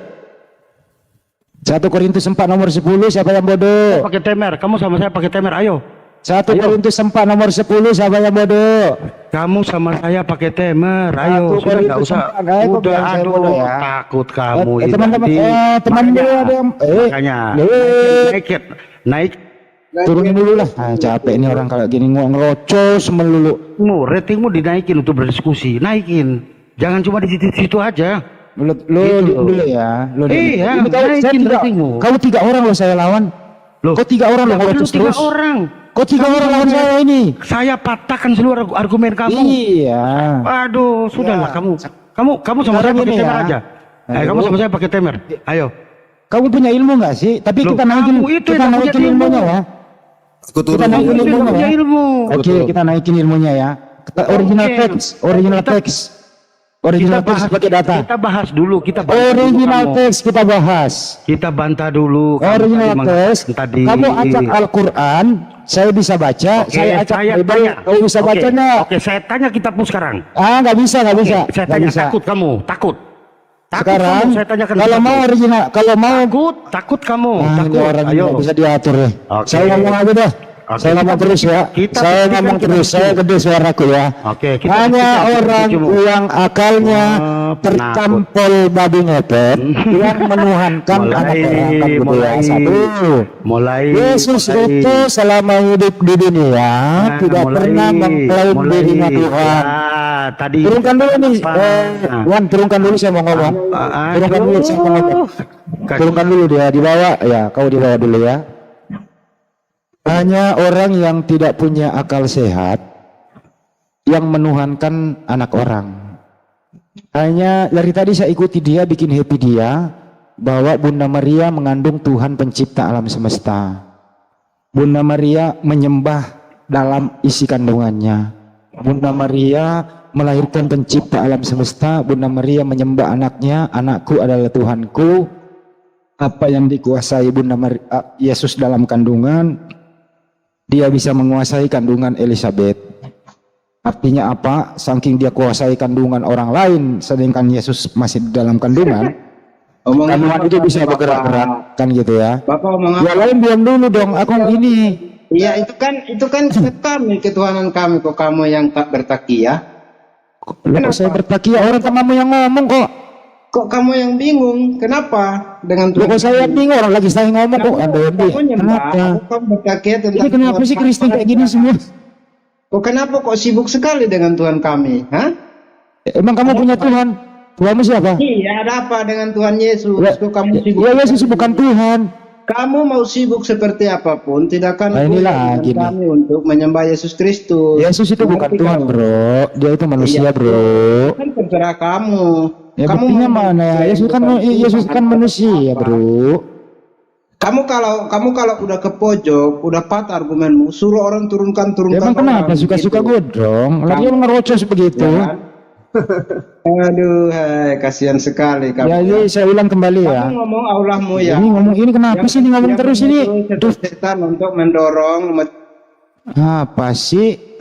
1 Korintus 4 nomor 10, siapa yang bodoh? Pakai temer, kamu sama saya pakai temer, ayo. 1 Korintus 4 nomor 10, siapa yang bodoh? Kamu sama saya pakai temer, ayo. Satu Sudah nggak Korintus usah. 4, kok Udah, bilang saya aduh, bodoh ya? takut kamu. Teman-teman, teman Makanya, dulu ada yang, makanya, naik. turunin dulu lah. Ah, capek ini orang kalau gini ngerocos melulu. Ratingmu dinaikin untuk berdiskusi, naikin. Jangan cuma di situ aja. Lu Gitu dulu ya. Lu Iya, ini naikin ratingmu. kau 3 orang loh saya lawan. Loh, Kau 3 orang loh lu ngerocos 3 terus. orang. Kau 3 orang lawan saya ini. Saya patahkan seluruh argumen kamu. Iya. Aduh, sudahlah kamu sama saya Sekarang pakai ini temer ya. aja. Kamu sama saya pakai temer. Ayo. Kamu punya ilmu nggak sih? Tapi Loh, kita naikin, kamu itu yang punya ilmu. ilmunya ya. Aku turun Kita naikin Kamu itu ilmunya punya ya. ilmu. Oke, kita naikin ilmunya ya. Original Oke. text, original text pakai data. Kita bahas dulu, kita bantah dulu Original kamu. text kita bahas. Kita bantah dulu. Kamu Original tadi text. tadi. Kamu acak Al-Quran, saya bisa baca. Oke, Saya acak saya Bible, tanya. kamu bisa Oke, baca nggak? Oke, saya tanya kitabmu sekarang. Ah, nggak bisa. Saya Nggak tanya, bisa. takut kamu, takut. Sekarang, kamu, saya tanyakan kalau kitabmu. mau original, kalau mau takut kamu, ah, ini takut. orang Ayo. nggak bisa diatur ya. Oke. Saya ngomong aja deh. Oke, Saya ngomong terus ya. kita Saya buktikan ngomong kita terus. Saya bukti. gede suaraku ya. Oke, kita Hanya buktikan orang cucumu. yang akalnya penakut. tertampol babi ngepet yang menuhankan anak orang kan gitu ya. Satu. mulai Yesus itu selama hidup di dunia tidak pernah mengklaim dirinya Tuhan. Tadi Turunkan dulu nih, Wan, turunkan dulu saya mau ngomong. Turunkan dulu saya mau ngomong. Turunkan dulu dia di bawah, ya kau di bawah dulu ya. Hanya orang yang tidak punya akal sehat yang menuhankan anak orang. Hanya dari tadi saya ikuti dia, bikin happy dia bahwa Bunda Maria mengandung Tuhan pencipta alam semesta. Bunda Maria menyembah dalam isi kandungannya. Bunda Maria melahirkan pencipta alam semesta. Bunda Maria menyembah anaknya, anakku adalah Tuhanku. Apa yang dikuasai Bunda Maria, Yesus dalam kandungan, dia bisa menguasai kandungan Elizabeth. Artinya apa? Saking dia kuasai kandungan orang lain, sedangkan Yesus masih di dalam kandungan, kandungan itu bisa bergerak-gerak, kan gitu ya. Bapak omong Ya apa? lain diam dulu dong, aku ini. Iya, itu kan kami, ketuhanan kami, kok kamu yang tak bertakia? Kok saya bertakia, orang kamu yang ngomong kok. Kok kamu yang bingung? Kenapa dengan Loh, kok saya bingung, orang lagi saya ngomong kok Anda yang Kamu bingung. nyembah, Kenapa? kamu bertakia tentang Ini kenapa Tuhan sih Kristen kami. kayak gini semua? Kok kenapa kok sibuk sekali dengan Tuhan kami? Hah? Emang kamu punya Tuhan? Tuhanmu siapa? Iya, ada apa dengan Tuhan Yesus? Kok kamu sibuk? Ya Yesus bukan Tuhan. Kamu mau sibuk seperti apapun, tidak akan Nah, inilah boleh gini. kami untuk menyembah Yesus Kristus. Yesus itu bukan Mengerti Tuhan kamu? bro, dia itu manusia bro. Kan terserah kamu. Ya Kamu buktinya mau- mana ya? Yesus kan manusia bro. Kamu kalau udah ke pojok, udah patah argumenmu, suruh orang turunkan. Ya, emang kenapa suka-suka godrong? Lagi yang ngerocos begitu. Ya kan? Aduh, hai, kasihan sekali kamu. Ya jadi saya ulang kembali ya. Kamu ngomong Allahmu ya. Ini ngomong ini kenapa sih ini ngomong terus ini? Duh, Setan untuk mendorong, apa sih?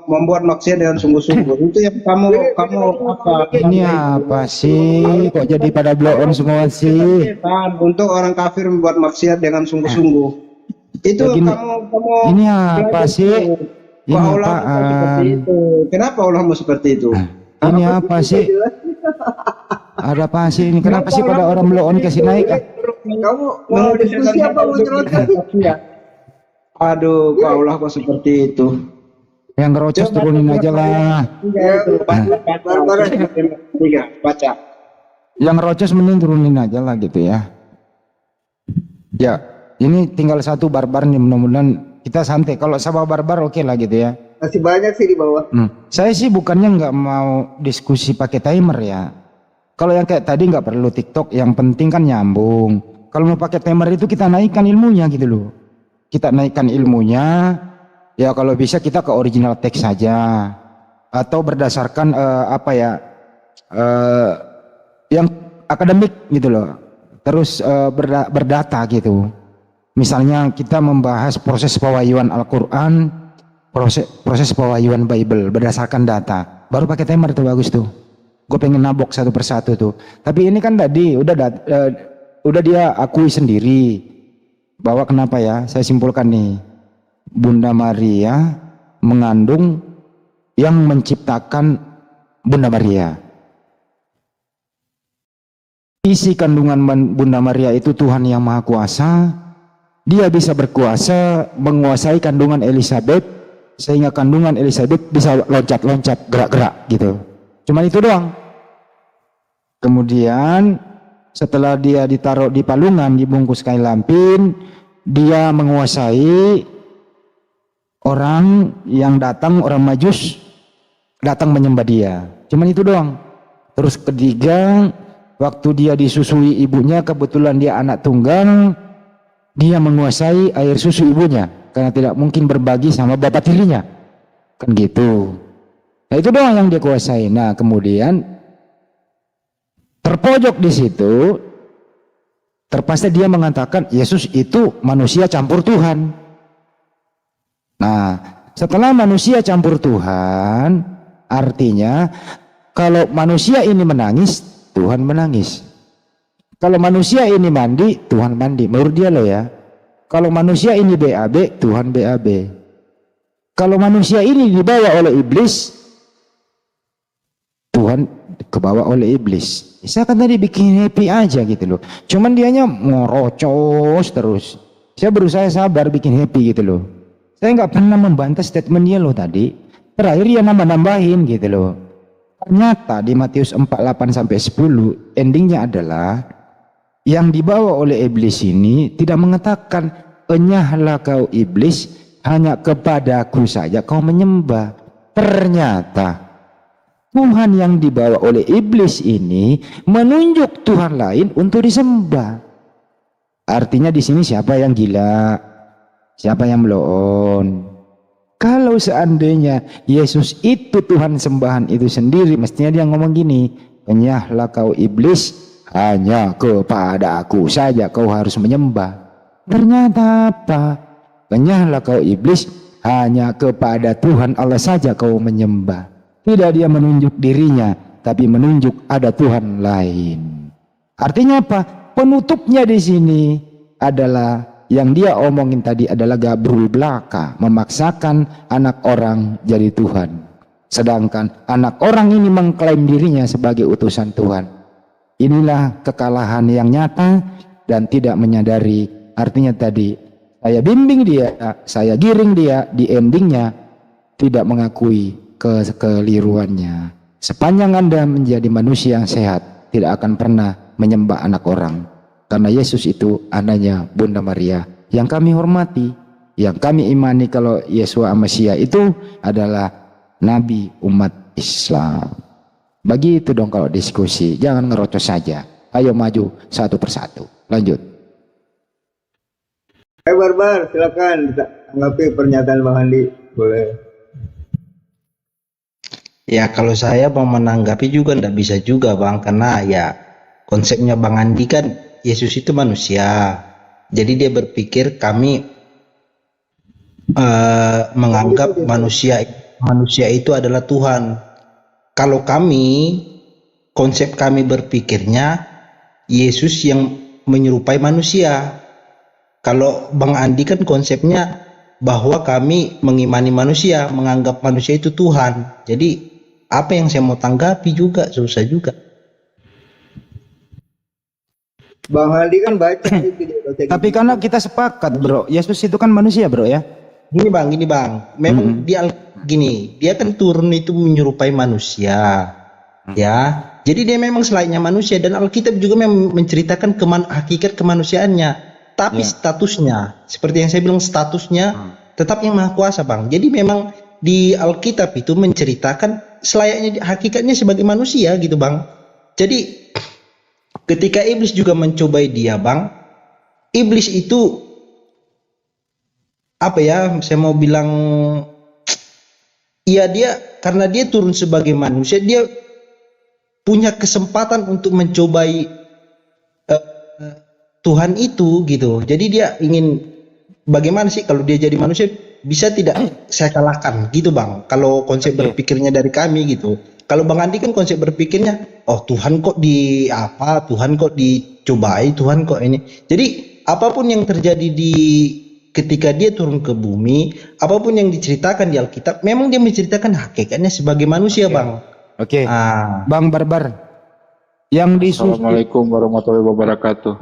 membuat maksiat dengan sungguh-sungguh. Itu yang kamu apa? Ini apa sih? Kok jadi pada blow on semua sih? Setan untuk orang kafir membuat maksiat dengan sungguh-sungguh. Itu Ya, gini, kamu ini apa belajar sih? tuh. Ini Kok Allahmu apaan? seperti itu? Kenapa Allahmu seperti itu? Ini apa sih? Ada apa sih ini? Kenapa sih pada orang blow on kasih naik? Kamu mau diskusi apa mau celoteh? Aduh, kok Allah kok seperti itu? Yang ngerocos turunin aja lah. Baca. Yang ngerocos mending turunin aja lah gitu ya. Ya, ini tinggal satu barbar nih, mudah-mudahan kita santai. Kalau sama barbar oke lah gitu ya. Masih banyak sih di bawah. Saya sih bukannya nggak mau diskusi pakai timer ya. Kalau yang kayak tadi nggak perlu TikTok, yang penting kan nyambung. Kalau mau pakai timer itu kita naikkan ilmunya gitu loh. Kita naikkan ilmunya. Ya kalau bisa kita ke original text saja. Atau berdasarkan yang akademik gitu loh. Terus berdata gitu. Misalnya kita membahas proses pewahyuan Al-Quran, proses pewahyuan Bible berdasarkan data. Baru pakai timer tuh bagus tuh. Gue pengen nabok satu persatu tuh. Tapi ini kan tadi udah udah dia akui sendiri bahwa kenapa ya, saya simpulkan nih, Bunda Maria mengandung yang menciptakan Bunda Maria. Isi kandungan Bunda Maria itu Tuhan yang Maha Kuasa. Dia bisa berkuasa menguasai kandungan Elizabeth, sehingga kandungan Elizabeth bisa loncat-loncat, gerak-gerak gitu. Cuman itu doang. Kemudian setelah dia ditaruh di palungan, dibungkus kain lampin, dia menguasai orang yang datang, orang Majus datang menyembah dia. Cuman itu doang. Terus ketiga, waktu dia disusui ibunya, kebetulan dia anak tunggal, dia menguasai air susu ibunya karena tidak mungkin berbagi sama bapak tirinya, kan gitu. Nah itu doang yang dia kuasai. Nah kemudian terpojok di situ, terpaksa dia mengatakan Yesus itu manusia campur Tuhan. Nah setelah manusia campur Tuhan, artinya kalau manusia ini menangis, Tuhan menangis. Kalau manusia ini mandi, Tuhan mandi. Menurut dia loh ya. Kalau manusia ini BAB, Tuhan BAB. Kalau manusia ini dibawa oleh iblis, Tuhan kebawa oleh iblis. Saya kan tadi bikin happy aja gitu loh. Cuman dianya ngorocos terus. Saya berusaha sabar bikin happy gitu loh. Saya nggak pernah membantah statement dia loh tadi. Terakhir dia nambah-nambahin gitu loh. Ternyata di Matius 4:8-10 endingnya adalah yang dibawa oleh iblis ini tidak mengatakan enyahlah kau iblis, hanya kepadaku saja kau menyembah. Ternyata Tuhan yang dibawa oleh iblis ini menunjuk Tuhan lain untuk disembah. Artinya di sini siapa yang gila, siapa yang meloon. Kalau seandainya Yesus itu Tuhan sembahan itu sendiri, mestinya dia ngomong gini, enyahlah kau iblis, hanya kepada aku saja kau harus menyembah. Ternyata apa? Enyahlah kau iblis, hanya kepada Tuhan Allah saja kau menyembah. Tidak dia menunjuk dirinya, tapi menunjuk ada Tuhan lain. Artinya apa? Penutupnya di sini adalah yang dia omongin tadi adalah gabrul belaka, memaksakan anak orang jadi Tuhan. Sedangkan anak orang ini mengklaim dirinya sebagai utusan Tuhan. Inilah kekalahan yang nyata dan tidak menyadari. Artinya tadi saya bimbing dia, saya giring dia, di endingnya tidak mengakui kekeliruannya. Sepanjang Anda menjadi manusia yang sehat, tidak akan pernah menyembah anak orang. Karena Yesus itu anaknya Bunda Maria yang kami hormati, yang kami imani kalau Yesua Mesias itu adalah Nabi umat Islam. Begitu dong kalau diskusi, jangan ngerocos saja. Ayo maju satu persatu. Lanjut. Barbar, silakan tanggapi pernyataan Bang Andi. Boleh. Ya kalau saya mau menanggapi juga ndak bisa juga Bang, karena ya konsepnya Bang Andi kan Yesus itu manusia. Jadi dia berpikir kami menganggap manusia itu adalah Tuhan. Kalau kami, konsep kami berpikirnya Yesus yang menyerupai manusia. Kalau Bang Andi kan konsepnya bahwa kami mengimani manusia, menganggap manusia itu Tuhan. Jadi apa yang saya mau tanggapi juga susah juga. Bang Andi kan baca itu dia baca Tapi gitu. karena kita sepakat bro, Yesus itu kan manusia bro ya. Gini bang, memang dia kan turun itu menyerupai manusia, ya. Jadi dia memang selainnya manusia dan Alkitab juga memang menceritakan hakikat kemanusiaannya. Tapi statusnya, seperti yang saya bilang statusnya tetap yang maha kuasa bang. Jadi memang di Alkitab itu menceritakan selayaknya hakikatnya sebagai manusia gitu bang. Jadi ketika iblis juga mencobai dia bang, iblis itu apa ya, saya mau bilang ya dia karena dia turun sebagai manusia, dia punya kesempatan untuk mencobai Tuhan itu gitu. Jadi dia ingin bagaimana sih kalau dia jadi manusia bisa tidak saya kalahkan gitu Bang. Kalau konsep berpikirnya dari kami gitu. Kalau Bang Andi kan konsep berpikirnya, oh Tuhan kok di apa, Tuhan kok dicobai, Tuhan kok ini. Jadi apapun yang terjadi di ketika dia turun ke bumi, apapun yang diceritakan di Alkitab, memang dia menceritakan hakikatnya sebagai manusia Bang. Oke. Ah, Bang Barbar, yang disusui. Assalamualaikum warahmatullahi wabarakatuh.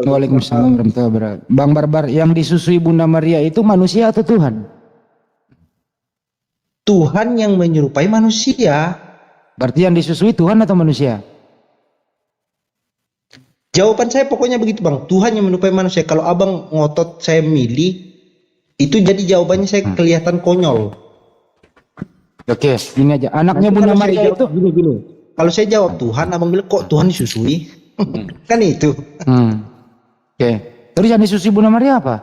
Waalaikumsalam warahmatullahi wabarakatuh. Bang Barbar, yang disusui Bunda Maria itu manusia atau Tuhan? Tuhan yang menyerupai manusia. Berarti yang disusui Tuhan atau manusia? Jawaban saya pokoknya begitu Bang. Tuhan yang menyerupai manusia. Kalau Abang ngotot saya milih, itu jadi jawabannya saya kelihatan konyol. Oke, ini aja. Anaknya Nanti Bunda kalau saya Maria jawab itu gini. Kalau saya jawab Tuhan, Abang bilang kok Tuhan disusui? Kan itu. Oke. Terus yang disusui Bunda Maria apa?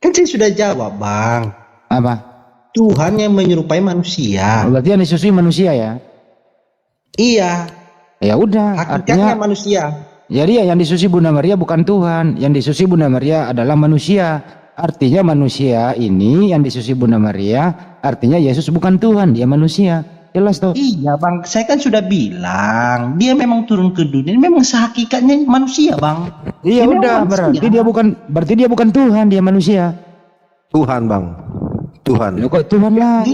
Kan saya sudah jawab Bang. Apa? Tuhan yang menyerupai manusia. Berarti yang disusui manusia ya? Iya, Ya udah, hakikatnya artinya manusia. jadi yang disusui Bunda Maria bukan Tuhan, yang disusui Bunda Maria adalah manusia. Artinya manusia ini yang disusui Bunda Maria, artinya Yesus bukan Tuhan, dia manusia. Jelas toh? Iya Bang, saya kan sudah bilang dia memang turun ke dunia, memang sehakikatnya manusia Bang. Iya Dia udah, memang berarti dia bukan Tuhan, dia manusia. Tuhan bang, Tuhan. Loh, kok Tuhan lah?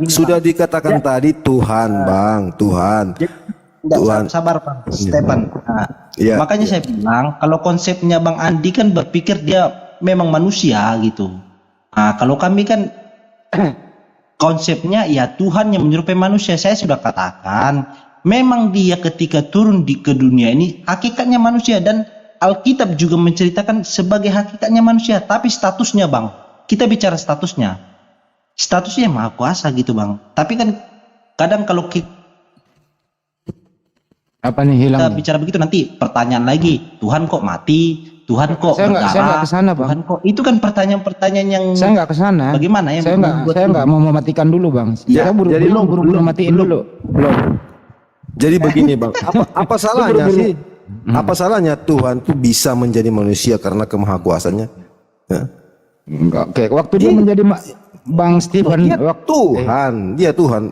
Sudah dikatakan tadi Tuhan bang, Tuhan. Tuhan. Sabar Bang, Stefan. Nah, Iya, makanya saya bilang kalau konsepnya Bang Andi kan berpikir dia memang manusia gitu. Nah, kalau kami kan konsepnya ya Tuhan yang menyerupai manusia. Saya sudah katakan memang dia ketika turun ke dunia ini hakikatnya manusia, dan Alkitab juga menceritakan sebagai hakikatnya manusia, tapi statusnya Bang, kita bicara statusnya maha kuasa gitu Bang. Tapi kan kadang kalau kita Apa nih hilang? bicara begitu nanti pertanyaan lagi, Tuhan kok mati, Tuhan kok Saya nggak berdarah, kesana, Bang. Tuhan kok itu kan pertanyaan-pertanyaan yang Saya nggak kesana. bagaimana ya? Saya nggak mau mematikan dulu bang. Ya, Saya buru-buru matiin dulu. Belum. Jadi begini bang, apa salahnya sih? Apa salahnya Tuhan tuh bisa menjadi manusia karena kemahakuasaannya? Ya. Enggak. Oke, waktu dia menjadi Bang Stephen, Dia Tuhan.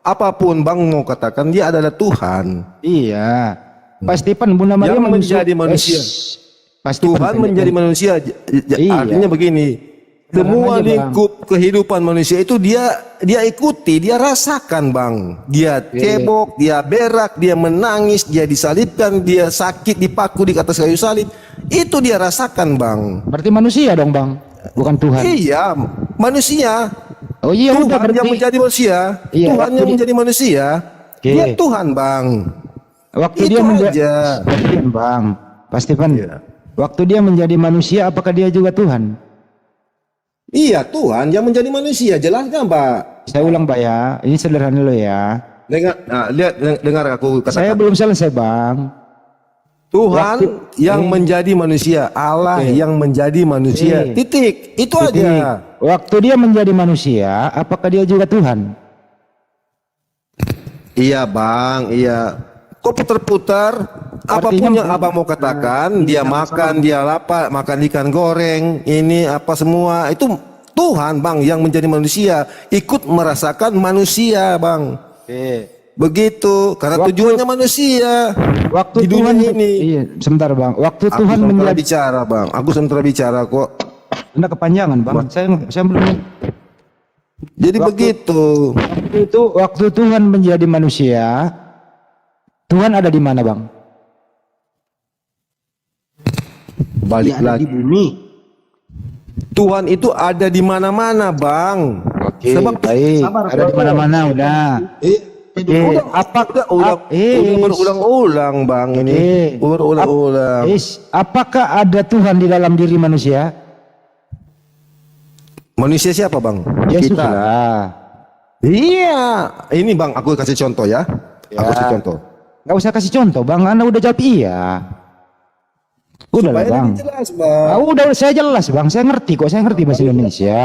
Apapun bang mau katakan dia adalah Tuhan. Iya. Pak Stephen, Bunda Maria Yang menjadi manusia. Pak Stephen, Tuhan menjadi manusia. Iya. Artinya begini, semua aja, Bang. lingkup kehidupan manusia itu dia ikuti, dia rasakan bang. Dia cebok, dia berak, dia menangis, dia disalibkan, dia sakit, dipaku di atas kayu salib. Itu dia rasakan bang. Berarti manusia dong bang, bukan Tuhan. Iya, manusia. Oh iya Tuhan udah berarti. yang menjadi manusia. Iya, Tuhan waktu yang dia- menjadi manusia. Oke. Dia Tuhan bang. Waktu Itu dia menjadi aja. bang, Pak Stephen. Iya. Waktu dia menjadi manusia, apakah dia juga Tuhan? Iya Tuhan yang menjadi manusia. Jelasnya Pak. Saya ulang Pak ya, ini sederhana dulu ya. Dengar, dengar aku katakan. Saya belum selesai bang. Tuhan yang menjadi manusia, Allah yang menjadi manusia. Oke. Titik. Itu Jadi, aja. waktu dia menjadi manusia, apakah dia juga Tuhan? Iya bang, iya. Kok putar-putar? Apapun yang abang mau katakan, dia makan, dia lapar, makan ikan goreng, ini apa semua itu Tuhan bang yang menjadi manusia, ikut merasakan manusia bang. Begitu, karena tujuannya manusia Waktu di dunia Tuhan ini. Iya, sebentar bang. Waktu Aku Tuhan sementara menjadi, bicara bang, aku sementara bicara kok. Anda kepanjangan bang. Saya belum. Jadi begitu. Waktu Tuhan menjadi manusia, Tuhan ada di mana bang? Balik Dia ada lagi. di bumi. Tuhan itu ada di mana-mana bang. Oke, Sebab baik. Ada di mana-mana udah. udah berulang-ulang bang ini. Berulang-ulang. Apakah ada Tuhan di dalam diri manusia? Manusia siapa bang? Yesus Kita. lah. Iya. Ini bang, aku kasih contoh ya. Aku kasih contoh. Nggak usah kasih contoh bang. Anda udah jawab iya. Udah lah Supaya bang. lebih jelas bang. Udah saya jelas bang. Saya ngerti kok. Saya ngerti bahasa Indonesia.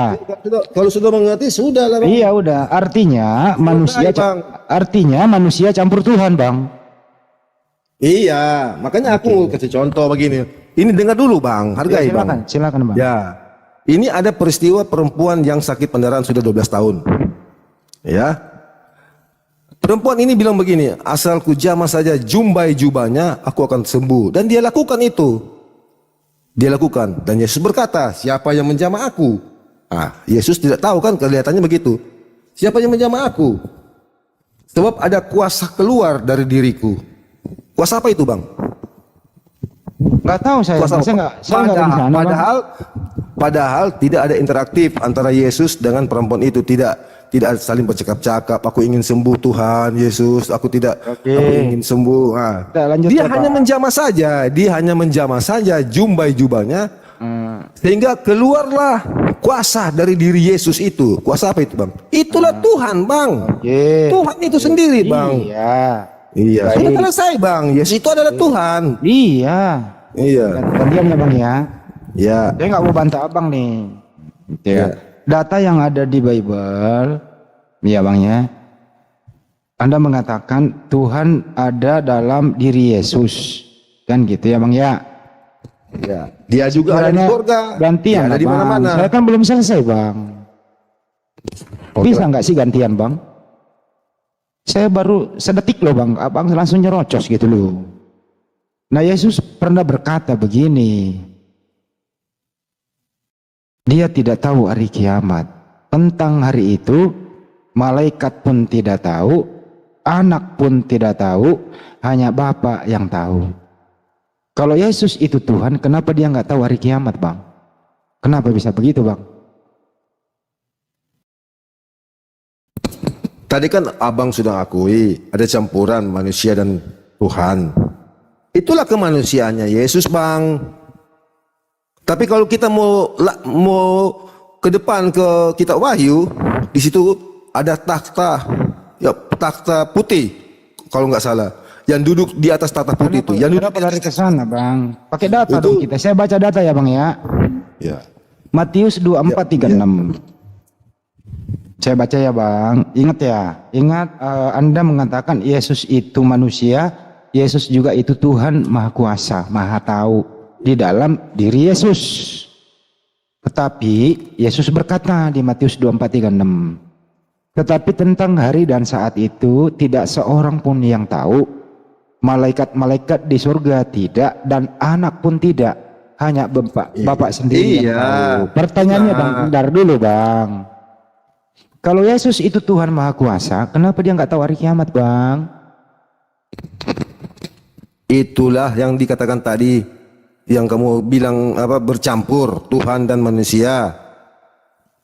Kalau sudah mengerti sudah lah bang. Iya udah. Artinya manusia. Bang. Artinya manusia campur Tuhan bang. Iya. Makanya aku kasih contoh begini. Ini dengar dulu bang. Hargai bang. Silakan bang. Ya. Ini ada peristiwa perempuan yang sakit pendarahan sudah 12 tahun. Ya. Perempuan ini bilang begini, asal ku jamah saja jumbai jubahnya, aku akan sembuh. Dan dia lakukan itu. Dia lakukan. Dan Yesus berkata, siapa yang menjamah aku? Yesus tidak tahu kan, kelihatannya begitu. Siapa yang menjamah aku? Sebab ada kuasa keluar dari diriku. Kuasa apa itu, Bang? Nggak tahu saya. Kuasa Saya nggak di sana, Bang. Padahal tidak ada interaktif antara Yesus dengan perempuan itu, tidak saling bercakap-cakap. Aku ingin sembuh Tuhan Yesus, aku ingin sembuh. Lanjut, Dia Pak. hanya menjamah saja jumbai jubahnya, sehingga keluarlah kuasa dari diri Yesus itu. Kuasa apa itu, Bang? Itulah Tuhan, Bang. Tuhan itu sendiri, Bang. Iya. Baik. Sudah selesai, Bang. Yesus itu adalah Tuhan. Iya. Gantian ya, Bang ya. Ya. Saya nggak mau bantah abang nih. Ya. Data yang ada di Bible, ya Bang ya. Anda mengatakan Tuhan ada dalam diri Yesus, kan gitu ya Bang ya. Ya. Dia juga ada di surga. Gantian Dia ada lah, di Bang. mana-mana. Saya kan belum selesai Bang. Bisa nggak sih gantian Bang? Saya baru sedetik loh Bang, abang langsung nyerocos gitu loh. Nah Yesus pernah berkata begini, dia tidak tahu hari kiamat. Tentang hari itu, malaikat pun tidak tahu, anak pun tidak tahu, hanya Bapa yang tahu. Kalau Yesus itu Tuhan, kenapa dia nggak tahu hari kiamat, Bang? Kenapa bisa begitu, Bang? Tadi kan abang sudah akui ada campuran manusia dan Tuhan. Itulah kemanusiaannya Yesus, Bang. Tapi kalau kita mau ke depan ke kitab Wahyu, di situ ada takhta, ya takhta putih kalau nggak salah, yang duduk di atas takhta putih itu. Yang duduk lari ke sana, Bang. Pakai data Itu- dong kita. Saya baca data ya, Bang ya. Ya. Matius 24:36. Saya baca ya, Bang. Ingat ya. Ingat Anda mengatakan Yesus itu manusia, Yesus juga itu Tuhan Maha Kuasa, Maha Tahu di dalam diri Yesus. Tetapi Yesus berkata di Matius 24:36, tetapi tentang hari dan saat itu tidak seorang pun yang tahu, malaikat-malaikat di surga tidak, dan anak pun tidak, hanya Bapak sendiri yang tahu. Pertanyaannya Bang, bentar dulu Bang. Kalau Yesus itu Tuhan Maha Kuasa, kenapa dia nggak tahu hari kiamat, Bang? Itulah yang dikatakan tadi, yang kamu bilang bercampur Tuhan dan manusia.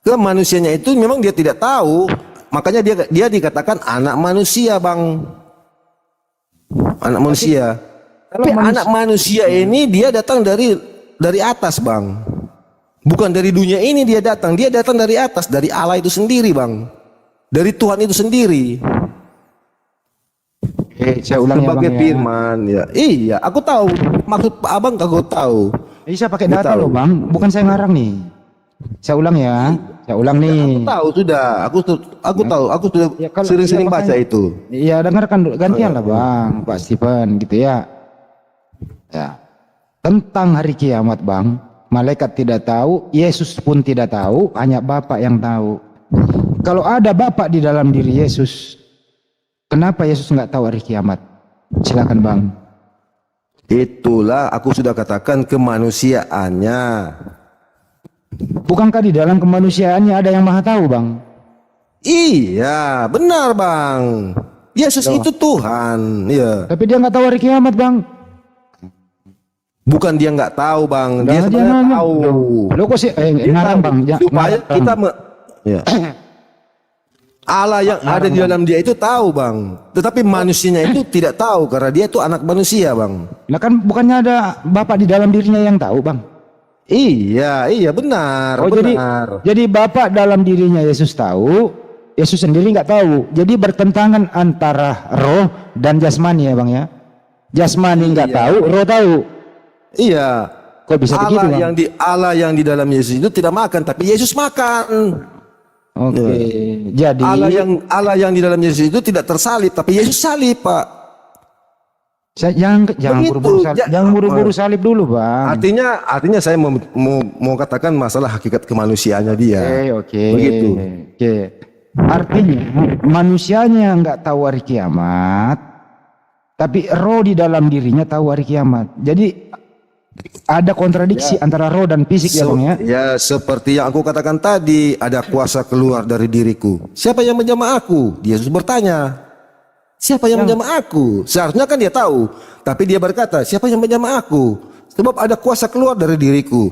Kemanusianya itu memang dia tidak tahu, makanya dia dikatakan anak manusia, Bang. Anak manusia. Tapi anak manusia ini dia datang dari atas, Bang. Bukan dari dunia ini dia datang dari atas, dari Allah itu sendiri, Bang. Dari Tuhan itu sendiri. Saya ulang ya, Sebagai Bang, firman, ya. Iya, aku tahu. Maksud Abang aku tahu. Bisa pakai data tahu. loh, Bang. Bukan saya ngarang nih. Saya ulang ya. Saya ulang nih. Aku tahu sudah. Aku tahu. Aku sudah Ya, kalau- sering-sering ya, baca makanya- itu. Iya, dengarkan gantian lah, Bang. Pak Stephen gitu ya. Ya. Tentang hari kiamat, Bang. Malaikat tidak tahu, Yesus pun tidak tahu, hanya Bapa yang tahu. Kalau ada Bapa di dalam diri Yesus, kenapa Yesus nggak tahu hari kiamat? Silakan, Bang. Itulah aku sudah katakan kemanusiaannya. Bukankah di dalam kemanusiaannya ada yang Maha tahu, Bang? Iya, benar, Bang. Yesus itu Tuhan, iya. Tapi dia nggak tahu hari kiamat, Bang. Bukan dia nggak tahu, Bang. Dia Dia sebenarnya nanya. tahu. Lo kok sih Dia ngarang, tahu. Bang? Supaya Ngarang. kita ya. Allah yang ada di dalam dia itu tahu, Bang. Tetapi manusianya itu tidak tahu karena dia itu anak manusia, Bang. Nah kan bukannya ada Bapak di dalam dirinya yang tahu, Bang? Iya, benar, Oh, benar. jadi Bapak dalam dirinya Yesus tahu, Yesus sendiri nggak tahu. Jadi bertentangan antara roh dan jasmani ya, Bang ya. Jasmani nggak tahu, roh tahu. Iya. Kok bisa begitu, Bang? Allah yang di dalam Yesus itu tidak makan, tapi Yesus makan. Oke. Jadi Allah yang di dalam Yesus itu tidak tersalib, tapi Yesus salib, Pak. Jangan Begitu, jangan buru-buru salib dulu, Bang. Artinya saya mau katakan masalah hakikat kemanusiaannya dia. Oke. Begitu. Oke. Artinya manusianya nggak tahu hari kiamat, tapi roh di dalam dirinya tahu hari kiamat. Jadi ada kontradiksi antara roh dan fisik ya, Bang ya. Ya, seperti yang aku katakan tadi, ada kuasa keluar dari diriku. Siapa yang menjamah aku? Yesus bertanya. Siapa yang menjamah aku? Seharusnya kan dia tahu, tapi dia berkata, siapa yang menjamah aku? Sebab ada kuasa keluar dari diriku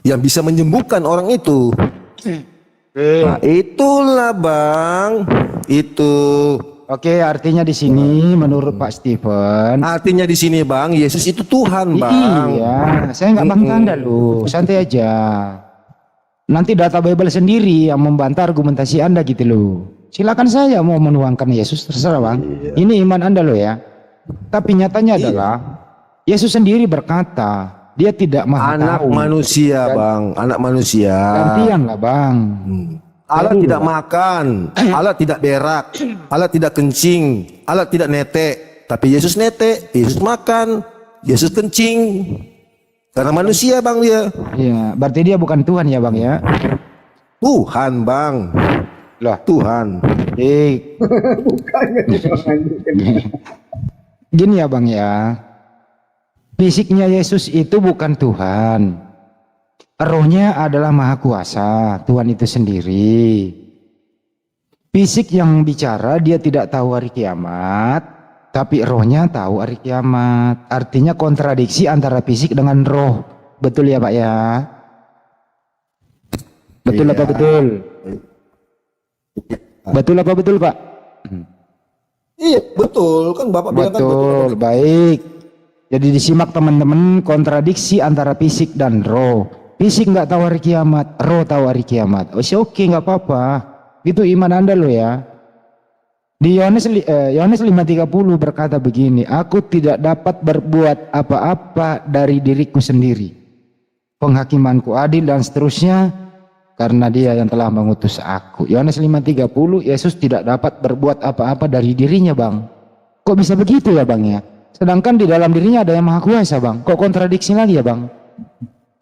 yang bisa menyembuhkan orang itu. Nah, itulah Bang, itu. Oke, artinya di sini menurut Pak Stephen, Artinya di sini Bang, Yesus itu Tuhan Bang. iya, saya nggak bantah Anda loh, santai aja. Nanti data Bible sendiri yang membantah argumentasi Anda gitu loh. Silakan saya mau menuangkan Yesus, terserah Bang. Ini iman Anda loh ya. Tapi nyatanya adalah Yesus sendiri berkata, dia tidak maha Anak tahu. manusia Bang, anak manusia. Gantian lah Bang. Allah tidak makan, Allah tidak berak, Allah tidak kencing, Allah tidak netek. Tapi Yesus netek, Yesus makan, Yesus kencing. Karena manusia Bang dia. Iya, berarti dia bukan Tuhan ya Bang ya. Tuhan Bang. Lah, Tuhan. Gini ya Bang ya. Fisiknya Yesus itu bukan Tuhan. Rohnya adalah Maha Kuasa, Tuhan itu sendiri. Fisik yang bicara dia tidak tahu hari kiamat, tapi rohnya tahu hari kiamat. Artinya kontradiksi antara fisik dengan roh. Betul ya Pak ya? Betul apa betul? Betul apa betul Pak? Iya betul kan Bapak bilang kan Betul, baik. Jadi disimak teman-teman kontradiksi antara fisik dan roh. Fisik nggak tahu hari kiamat, roh tahu hari kiamat. Oh, oke nggak apa-apa. Itu iman Anda loh ya. Di Yohanes 5:30 berkata begini, aku tidak dapat berbuat apa-apa dari diriku sendiri. Penghakimanku adil dan seterusnya karena dia yang telah mengutus aku. Yohanes 5:30, Yesus tidak dapat berbuat apa-apa dari dirinya Bang. Kok bisa begitu ya Bang ya? Sedangkan di dalam dirinya ada yang Maha Kuasa Bang. Kok kontradiksi lagi ya Bang?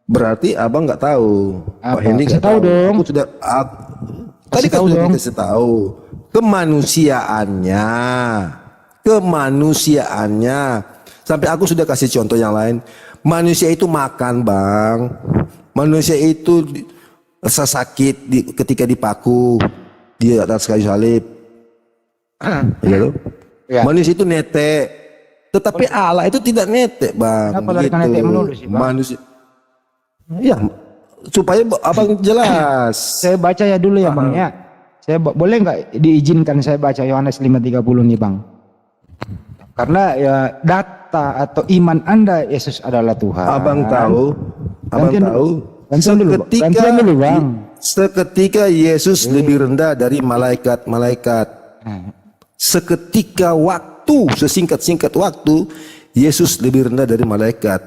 Berarti Abang nggak tahu. Apa? Pak Hendy Kasih nggak tahu tahu. dong. Aku sudah tadi kan tahu sudah dong. dikasih tahu kemanusiaannya. Sampai aku sudah kasih contoh yang lain. Manusia itu makan Bang. Manusia itu rasa sakit ketika dipaku di atas kayu salib. Ya, Ya. Manusia itu netek. Tetapi Allah itu tidak netek Bang. Kenapa lari ke netek melulu sih, Bang? Manusia. Ya, supaya Abang jelas. Saya baca ya dulu ya Bang ya. Saya boleh nggak diizinkan saya baca Yohanes 5:30 nih Bang? Karena ya data atau iman Anda Yesus adalah Tuhan. Abang tahu, Gantian dulu Bang. seketika Yesus lebih rendah dari malaikat-malaikat. Seketika waktu, sesingkat-singkat waktu, Yesus lebih rendah dari malaikat.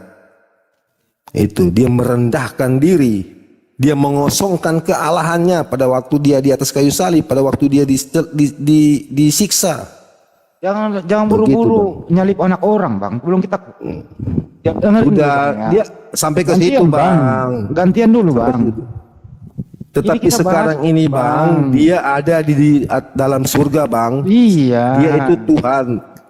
Itu dia merendahkan diri, dia mengosongkan kealahannya pada waktu dia di atas kayu salib, pada waktu dia disiksa. Jangan buru-buru nyalip anak orang Bang. Belum kita jangan dulu, Udah Bang, ya. dia sampai ke Gantian, situ Bang. Gantian dulu Bang. Tetapi Ini kita sekarang bahas, ini Bang, dia ada di dalam surga Bang. Iya. Dia itu Tuhan.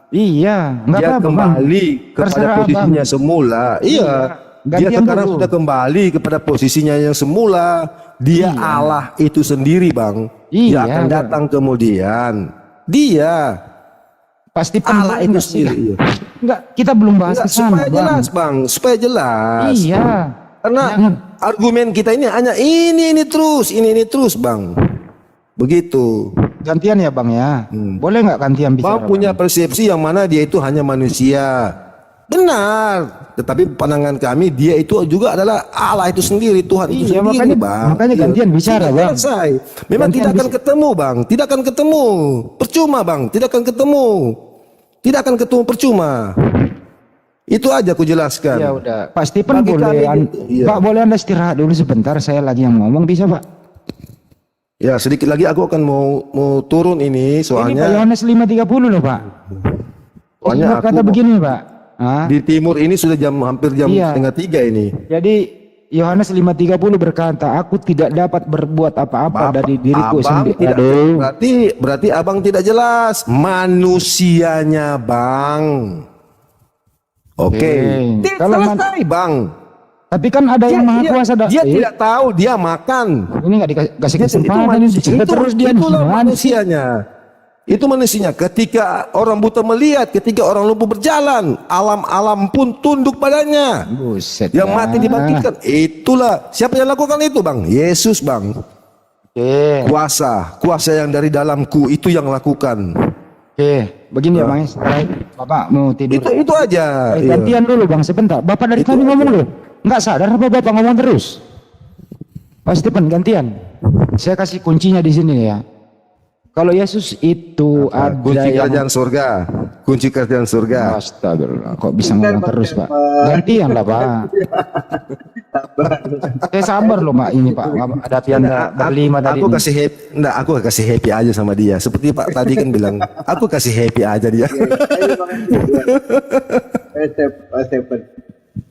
Iya, enggak Dia apa-apa Bang. kembali kepada Terserah, posisinya Bang. semula. Iya. Dia Gantian sekarang dulu. sudah kembali kepada posisinya yang semula. Dia Allah itu sendiri Bang. Dia Iya. akan datang kemudian. Dia Pasti Allah itu enggak sih? sendiri. Iya. Enggak, kita belum bahas Enggak, ke sana, supaya Bang. jelas Bang, supaya jelas. Iya. Karena Jangan. argumen kita ini hanya ini terus Bang. Begitu. Gantian ya Bang ya. Boleh nggak gantian bicara? Bang punya persepsi yang mana dia itu hanya manusia. Benar. Tetapi pandangan kami dia itu juga adalah Allah itu sendiri, Tuhan itu Iya, sendiri Bang. makanya Iya. gantian bicara, Sudah Bang. selesai. Memang Gantian tidak akan ketemu Bang. Tidak akan ketemu. Percuma Bang. Tidak akan ketemu. Tidak akan ketemu percuma. Itu aja aku jelaskan. Ya udah. Pak Stephen Bagi boleh kami gitu, iya. Pak boleh Anda istirahat dulu sebentar, saya lagi yang ngomong bisa Pak? Ya sedikit lagi aku akan mau turun ini Ini Pak soalnya. Yohanes 5:30 loh Pak. Soalnya berkata aku begini, Pak. Hah? di timur ini sudah hampir jam Iya. setengah 3 ini. Jadi Yohanes 5:30 berkata, aku tidak dapat berbuat apa-apa dari diriku Abang sendiri. tidak, Aduh. berarti abang tidak jelas manusianya, Bang. Oke. Tidak Kalau selesai, Bang. Tapi kan ada yang maha kuasa. Dia tidak tahu, dia makan. Ini nggak dikasih Itu kesempatan. manusia, Terus dia itulah gimana sih? manusianya. Itu manusianya. Ketika orang buta melihat, ketika orang lumpuh berjalan, alam-alam pun tunduk padanya. Buset. Yang dah. mati dibangkitkan. Itulah. Siapa yang lakukan itu, Bang? Yesus, Bang. Oke. Kuasa yang dari dalamku itu yang lakukan. Oke. Begini ya, Bang. Sekarang Bapak mau tidur. Itu aja. Iya. Gantian dulu, Bang, sebentar. Bapak dari tadi ngomong loh. Nggak sadar apa Bapak ngomong terus? Pak Stephen, gantian. Saya kasih kuncinya di sini ya. Kalau Yesus itu ada Kunci yang... kerajaan surga. Kunci kerajaan surga. Astagfirullah, kok bisa ngomong terus, Pak? Gantian lah, Pak. Saya sabar loh, Pak. Ini, Pak. Ada pianda berlima tadi. Aku kasih happy aja sama dia. Seperti Pak tadi kan bilang, aku kasih happy aja dia. Stephen.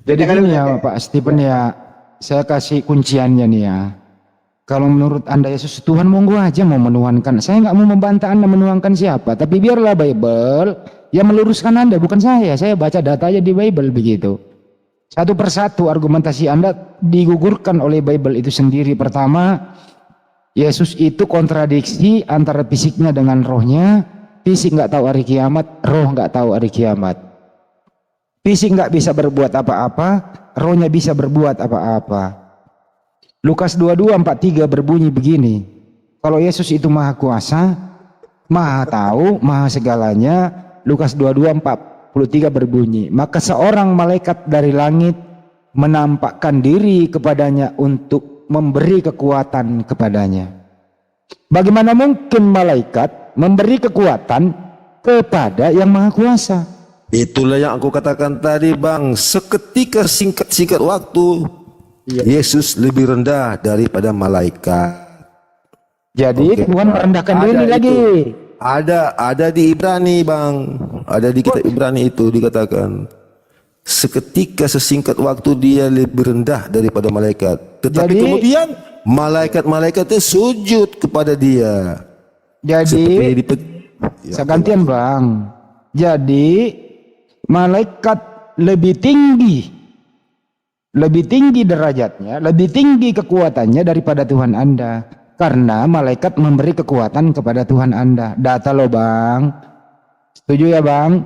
Jadi gini ya, Pak Stephen ya. Saya kasih kunciannya nih ya. Kalau menurut Anda Yesus Tuhan, monggo aja mau menuhankan. Saya nggak mau membantah Anda menuhankan siapa, tapi biarlah Bible yang meluruskan Anda, bukan saya. Saya baca datanya di Bible begitu. Satu persatu argumentasi Anda digugurkan oleh Bible itu sendiri. Pertama, Yesus itu kontradiksi antara fisiknya dengan rohnya. Fisik nggak tahu hari kiamat, roh nggak tahu hari kiamat. Fisik nggak bisa berbuat apa-apa, rohnya bisa berbuat apa-apa. Lukas 22:43 berbunyi begini. Kalau Yesus itu maha kuasa, maha tahu, maha segalanya. Lukas 22:43 berbunyi, maka seorang malaikat dari langit menampakkan diri kepadanya untuk memberi kekuatan kepadanya. Bagaimana mungkin malaikat memberi kekuatan kepada yang maha kuasa? Itulah yang aku katakan tadi, Bang. Seketika singkat waktu, Yesus lebih rendah daripada malaikat. Jadi Oke. Tuhan merendahkan diri Ada lagi. itu. Ada di Ibrani, Bang. Ada di kitab Ibrani itu dikatakan. Seketika sesingkat waktu dia lebih rendah daripada malaikat. Tetapi Jadi- kemudian malaikat-malaikat itu sujud kepada dia. Jadi Ya, segantian, Bang. Jadi malaikat lebih tinggi derajatnya, lebih tinggi kekuatannya daripada Tuhan Anda. Karena malaikat memberi kekuatan kepada Tuhan Anda. Data lo, Bang. Setuju ya, Bang?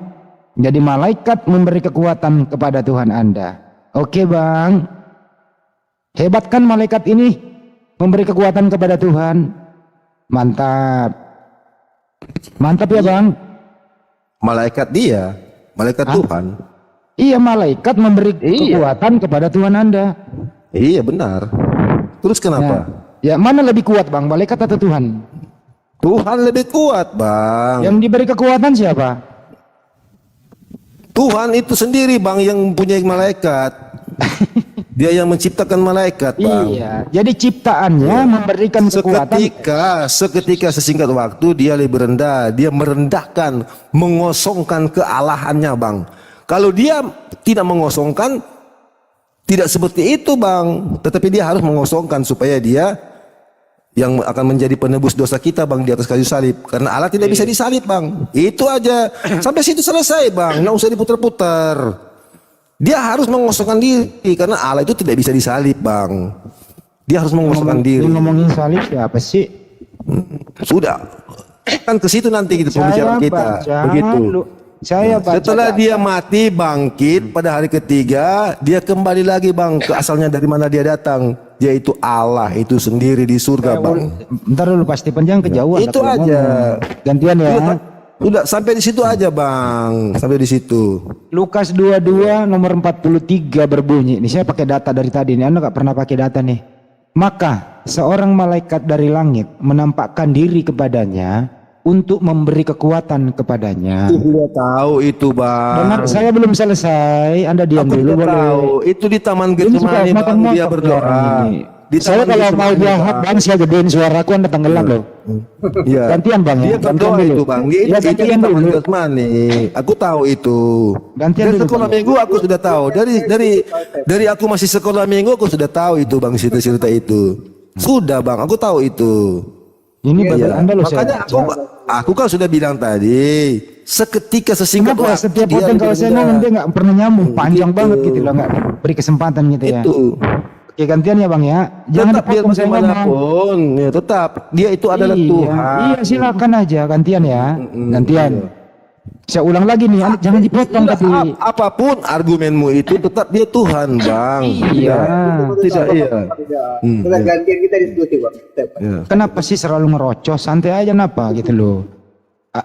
Jadi malaikat memberi kekuatan kepada Tuhan Anda. Oke, Bang. Hebat kan malaikat ini memberi kekuatan kepada Tuhan? Mantap. Mantap ya, Bang? malaikat Tuhan. Iya, malaikat memberi kekuatan kepada Tuhan Anda. Iya, benar. Terus kenapa? Ya, mana lebih kuat, Bang? Malaikat atau Tuhan? Tuhan lebih kuat, Bang. Yang diberi kekuatan siapa? Tuhan itu sendiri, Bang, yang mempunyai malaikat. Dia yang menciptakan malaikat, Bang. Iya. Jadi ciptaannya memberikan kekuatan. Seketika sesingkat waktu dia lebih rendah. Dia merendahkan, mengosongkan kealahannya, Bang. Kalau dia tidak mengosongkan, tidak seperti itu, Bang. Tetapi dia harus mengosongkan supaya dia yang akan menjadi penebus dosa kita, Bang, di atas kayu salib. Karena Allah tidak bisa disalib, Bang. Itu aja. Sampai situ selesai, Bang. Nggak usah diputar-putar. Dia harus mengosongkan diri karena Allah itu tidak bisa disalib, Bang. Dia harus mengosongkan diri. Ngomongin salib siapa sih? Sudah. Kan ke situ nanti gitu pembicaraan kita. Begitu. Saya baca Setelah dia mati bangkit pada hari ketiga, dia kembali lagi, Bang, ke asalnya dari mana dia datang, yaitu Allah itu sendiri di surga, Bang. Bentar dulu, pasti panjang kejauhan. Itu aku aja. ngomong. Gantian ya. Udah sampai di situ aja, Bang. Sampai di situ. Lukas 22 nomor 43 berbunyi. Ini saya pakai data dari tadi nih. Anda nggak pernah pakai data nih. Maka seorang malaikat dari langit menampakkan diri kepadanya untuk memberi kekuatan kepadanya. Dia tahu itu, Bang. Dengar, saya belum selesai. Anda diam Aku dulu tidak boleh. tahu. Itu di Taman Ini suka Getsemani, Bang, makan dia motor berdoa. orang ini. Saya kalau mau jawab bang, saya gedein suaraku, Anda tenggelam loh. Iya. Gantian bang ya. Dia berdoa Gantian dulu. itu bang. Dia Ya, itu gantian kita dulu. jasmani. Aku tahu itu. Gantian Dari dulu, sekolah Bang. minggu aku sudah tahu. Dari aku masih sekolah minggu aku sudah tahu itu bang, cerita-cerita itu. Sudah bang, aku tahu itu. Ini Bible Iya. Anda loh Makanya saya. aku kan sudah bilang tadi, seketika sesingkat Kenapa waktu setiap dia konten kalau saya berubah. ngomong dia nggak pernah nyambung, panjang Gitu. banget gitu loh, nggak beri kesempatan gitu ya. Itu. Oke gantian ya bang ya, jangan Tetap biar dipotong saya ngomong. bagaimanapun, ya tetap dia itu adalah Iya, Tuhan. iya silakan aja gantian ya, gantian. Saya ulang lagi nih, jangan dipotong tapi. Apapun argumenmu itu tetap dia Tuhan, Bang. Iya. Tidak iya. Kita gantian kita diskusi bang. Iya. Kenapa sih selalu ngerocos? Santai aja napa gitu loh.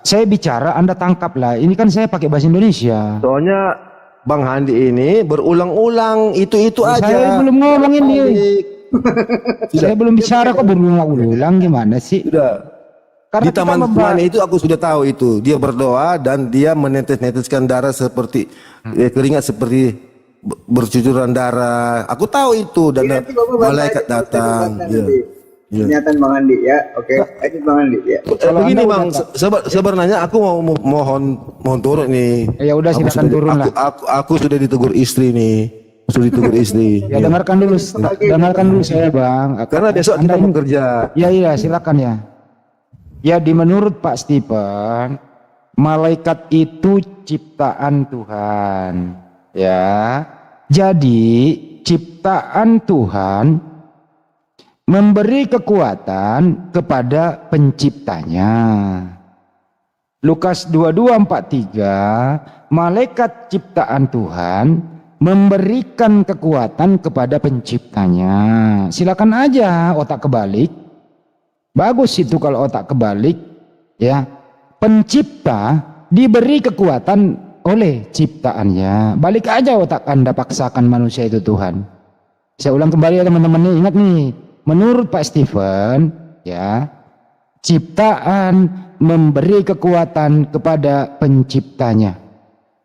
Saya bicara, Anda tangkap lah. Ini kan saya pakai bahasa Indonesia. Soalnya Bang Handi ini berulang-ulang itu aja. Saya belum ngomong ini. Balik. Saya belum bicara kok berulang-ulang gimana sih? Sudah. Karena Di taman kita membahas- Tuhan itu aku sudah tahu itu. Dia berdoa dan dia menetes-neteskan darah seperti keringat seperti bercucuran darah. Aku tahu itu dan Nanti Bapak bahas malaikat aja, datang. nanti. Iya. Iya. Pernyataan Bang Andi ya. Oke, lanjut Bang Andi ya. Begini Bang, sebenarnya aku mau mohon turun nih. Ya udah Aku silakan sudah- turun lah. Aku sudah ditegur istri nih. Sudah ditegur istri. Ya dengarkan dulu saya bang. Karena besok Anda kita ini- mau kerja. Ya iya silakan ya. Ya di menurut Pak Stephen, malaikat itu ciptaan Tuhan. Ya. Jadi ciptaan Tuhan memberi kekuatan kepada penciptanya. Lukas 22:43, malaikat ciptaan Tuhan memberikan kekuatan kepada penciptanya. Silakan aja otak kebalik. Bagus itu kalau otak kebalik, ya. Pencipta diberi kekuatan oleh ciptaannya. Balik aja otak Anda, paksakan manusia itu Tuhan. Saya ulang kembali ya teman-teman nih, ingat nih. Menurut Pak Stephen, ya, ciptaan memberi kekuatan kepada penciptanya.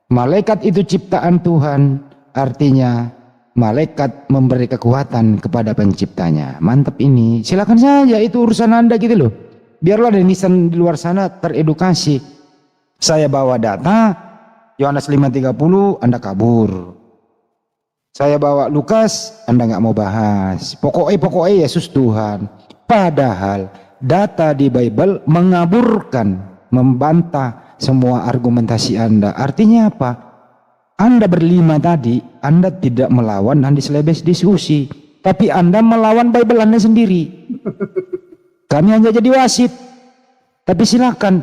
Malaikat itu ciptaan Tuhan, artinya malaikat memberi kekuatan kepada penciptanya. Mantap ini. Silakan saja, itu urusan Anda gitu loh. Biarlah netizen di luar sana teredukasi. Saya bawa data Yohanes 5:30, Anda kabur. Saya bawa Lukas, Anda nggak mau bahas. Pokoknya Yesus Tuhan. Padahal data di Bible mengaburkan, membantah semua argumentasi Anda. Artinya apa? Anda berlima tadi, Anda tidak melawan Andi Selebes diskusi, tapi Anda melawan Bible Anda sendiri. Kami hanya jadi wasit, tapi silakan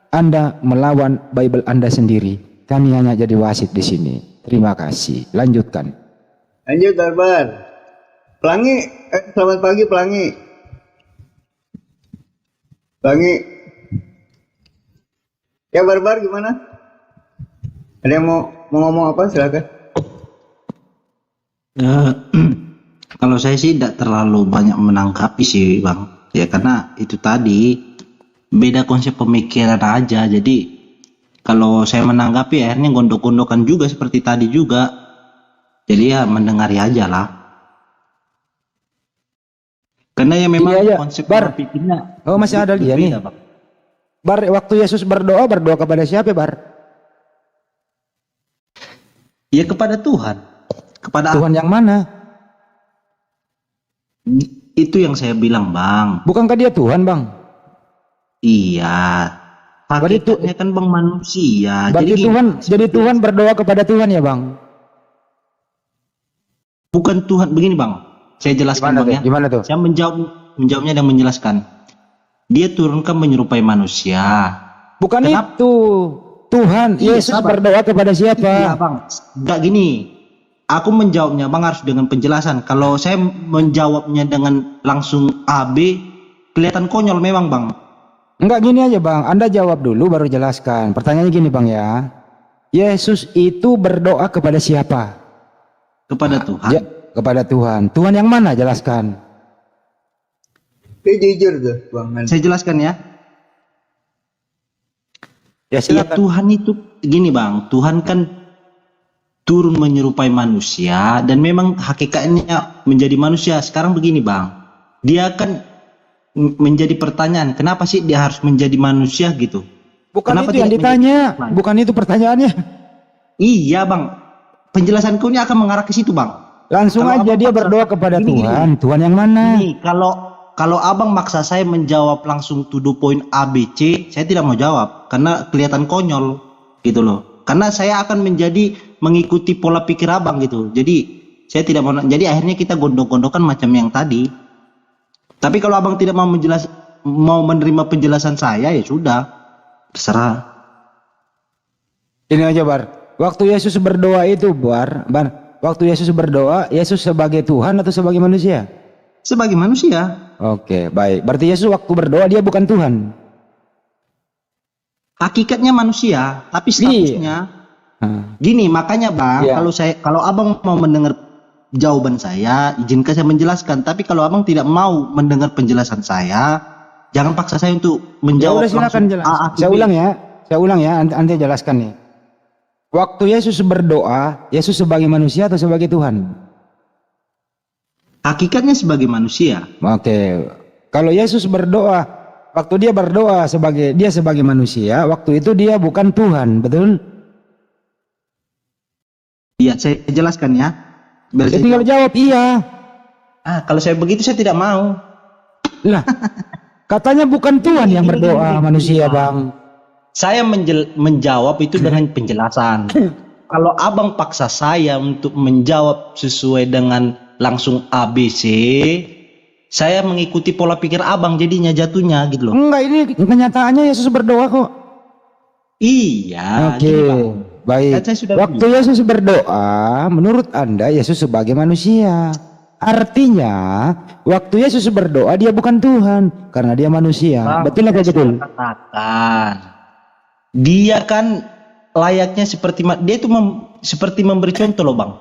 Anda melawan Bible Anda sendiri. Kami hanya jadi wasit di sini. Terima kasih. Lanjutkan. Lanjut Barbar. Pelangi, selamat pagi Pelangi. Pelangi. Ya Barbar gimana? Ada yang mau ngomong apa? Silakan. Kalau saya sih tidak terlalu banyak menanggapi sih Bang. Ya karena itu tadi beda konsep pemikiran aja. Jadi kalau saya menanggapi akhirnya gondok-gondokan juga seperti tadi juga. Jadi ya mendengari aja lah. Karena ya memang Iya, iya. konsep Bar. berpikirnya Oh masih ada dia nih. berbeda, Bang. Bar, waktu Yesus berdoa kepada siapa Bar? Ya kepada Tuhan. Kepada Tuhan yang mana? itu yang saya bilang Bang. Bukankah dia Tuhan Bang? Iya. Berarti itu- Hakikatnya kan Bang manusia. Berarti Jadi Tuhan, jadi Tuhan berdoa kepada Tuhan ya Bang? bukan Tuhan begini Bang. Saya jelaskan Bang ya. Gimana tuh? Saya menjawabnya dan menjelaskan. Dia turunkan menyerupai manusia. Bukan Kenapa? itu. Tuhan, Iya, Yesus sabar. berdoa kepada Iya siapa? Bang. Enggak gini. Aku menjawabnya Bang harus dengan penjelasan. Kalau saya menjawabnya dengan langsung A B kelihatan konyol memang Bang. Enggak gini aja Bang, Anda jawab dulu baru jelaskan. Pertanyaannya gini Bang ya. Yesus itu berdoa kepada siapa? Kepada Tuhan. Ya, kepada Tuhan. Tuhan yang mana? Jelaskan. Dia jujur tuh Bang Andi. Saya jelaskan ya. Ya Ya silakan. Tuhan itu gini Bang. Tuhan kan turun menyerupai manusia dan memang hakikatnya menjadi manusia. Sekarang begini bang, dia kan menjadi pertanyaan, kenapa sih dia harus menjadi manusia gitu? Bukan Kenapa itu yang tidak ditanya, menjadi- bukan itu pertanyaannya. Iya bang, penjelasanku ini akan mengarah ke situ bang. Langsung Kalau aja abang dia paksa- berdoa kepada Gini, Tuhan. Tuhan yang mana? Ini kalau abang maksa saya menjawab langsung to the point A B C, saya tidak mau jawab karena kelihatan konyol gitu loh. Karena saya akan menjadi mengikuti pola pikir abang gitu. Jadi saya tidak mau. Jadi akhirnya kita gondok-gondokan macam yang tadi. Tapi kalau abang tidak mau mau menerima penjelasan saya, ya sudah, terserah. Ini aja Bar. Waktu Yesus berdoa itu Bar. Waktu Yesus berdoa, Yesus sebagai Tuhan atau sebagai manusia? Sebagai manusia, Oke, baik. Berarti Yesus waktu berdoa dia bukan Tuhan. hakikatnya manusia, tapi statusnya Nah, gini. Makanya bang, Iya. kalau abang mau mendengar jawaban saya, izinkan saya menjelaskan. Tapi kalau abang tidak mau mendengar penjelasan saya, jangan paksa saya untuk ya menjawab udah silakan langsung jelas. A atau Saya B. ulang ya. Saya ulang ya, nanti jelaskan nih. Waktu Yesus berdoa, Yesus sebagai manusia atau sebagai Tuhan? Hakikatnya sebagai manusia. Oke. Kalau Yesus berdoa, waktu dia berdoa sebagai manusia, waktu itu dia bukan Tuhan, betul? Iya, saya jelaskan ya. Biar Dia saya tinggal jawab. jawab iya. Kalau saya begitu saya tidak mau. Lah, katanya bukan Tuhan yang berdoa manusia, Bang. Saya menjawab itu dengan penjelasan. Kalau abang paksa saya untuk menjawab sesuai dengan langsung A B C, saya mengikuti pola pikir abang jadinya jatuhnya gitu loh. Enggak, ini kenyataannya Yesus berdoa kok. Iya. Oke, gini, Bang. baik. Kan saya sudah Waktu Yesus berdoa, menurut Anda Yesus sebagai manusia. Artinya, waktu Yesus berdoa dia bukan Tuhan karena dia manusia. Bang, Betul apa saya betul? sudah katakan. Dia kan layaknya seperti dia itu seperti memberi contoh loh bang.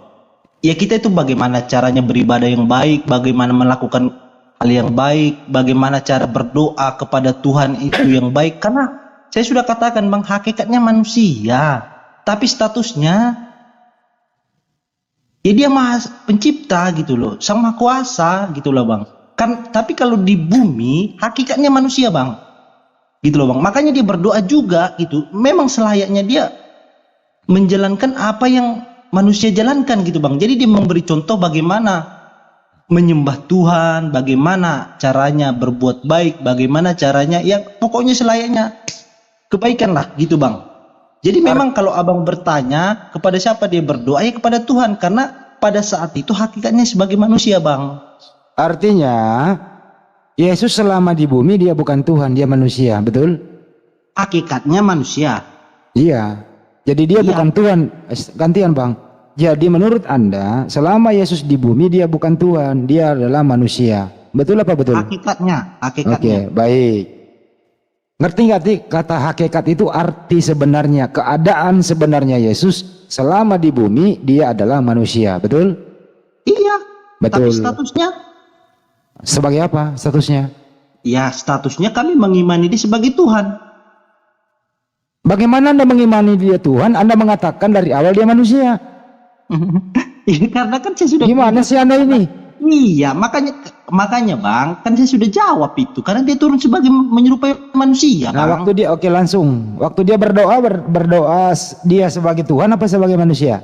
Ya kita itu bagaimana caranya beribadah yang baik, bagaimana melakukan hal yang baik, bagaimana cara berdoa kepada Tuhan itu yang baik. Karena saya sudah katakan bang, hakikatnya manusia, tapi statusnya ya dia maha pencipta gitu loh, sang maha kuasa gitu loh bang. Kan tapi kalau di bumi hakikatnya manusia bang. Gitu loh bang, makanya dia berdoa juga gitu. Memang selayaknya dia menjalankan apa yang manusia jalankan gitu bang. Jadi dia memberi contoh bagaimana menyembah Tuhan, bagaimana caranya berbuat baik, bagaimana caranya ya pokoknya selayaknya kebaikan lah gitu bang. Jadi memang kalau abang bertanya kepada siapa dia berdoa, ya kepada Tuhan, karena pada saat itu hakikatnya sebagai manusia bang. Artinya, Yesus selama di bumi dia bukan Tuhan, dia manusia, betul? Hakikatnya manusia. Iya. Jadi dia Iya. bukan Tuhan. Gantian Bang. Jadi menurut Anda, selama Yesus di bumi dia bukan Tuhan, dia adalah manusia. Betul apa betul? Hakikatnya. Oke, baik. Ngerti nggak sih kata hakikat itu arti sebenarnya, keadaan sebenarnya Yesus selama di bumi dia adalah manusia, betul? Iya. Betul. Tapi statusnya? Sebagai apa statusnya? Ya statusnya kami mengimani dia sebagai Tuhan. Bagaimana Anda mengimani dia Tuhan? Anda mengatakan dari awal dia manusia. Ini karena kan saya sudah. Gimana sih Anda ini? Iya, makanya bang, kan saya sudah jawab itu. Karena dia turun sebagai menyerupai manusia. Nah, Bang. waktu dia oke langsung. Waktu dia berdoa berdoa dia sebagai Tuhan apa sebagai manusia?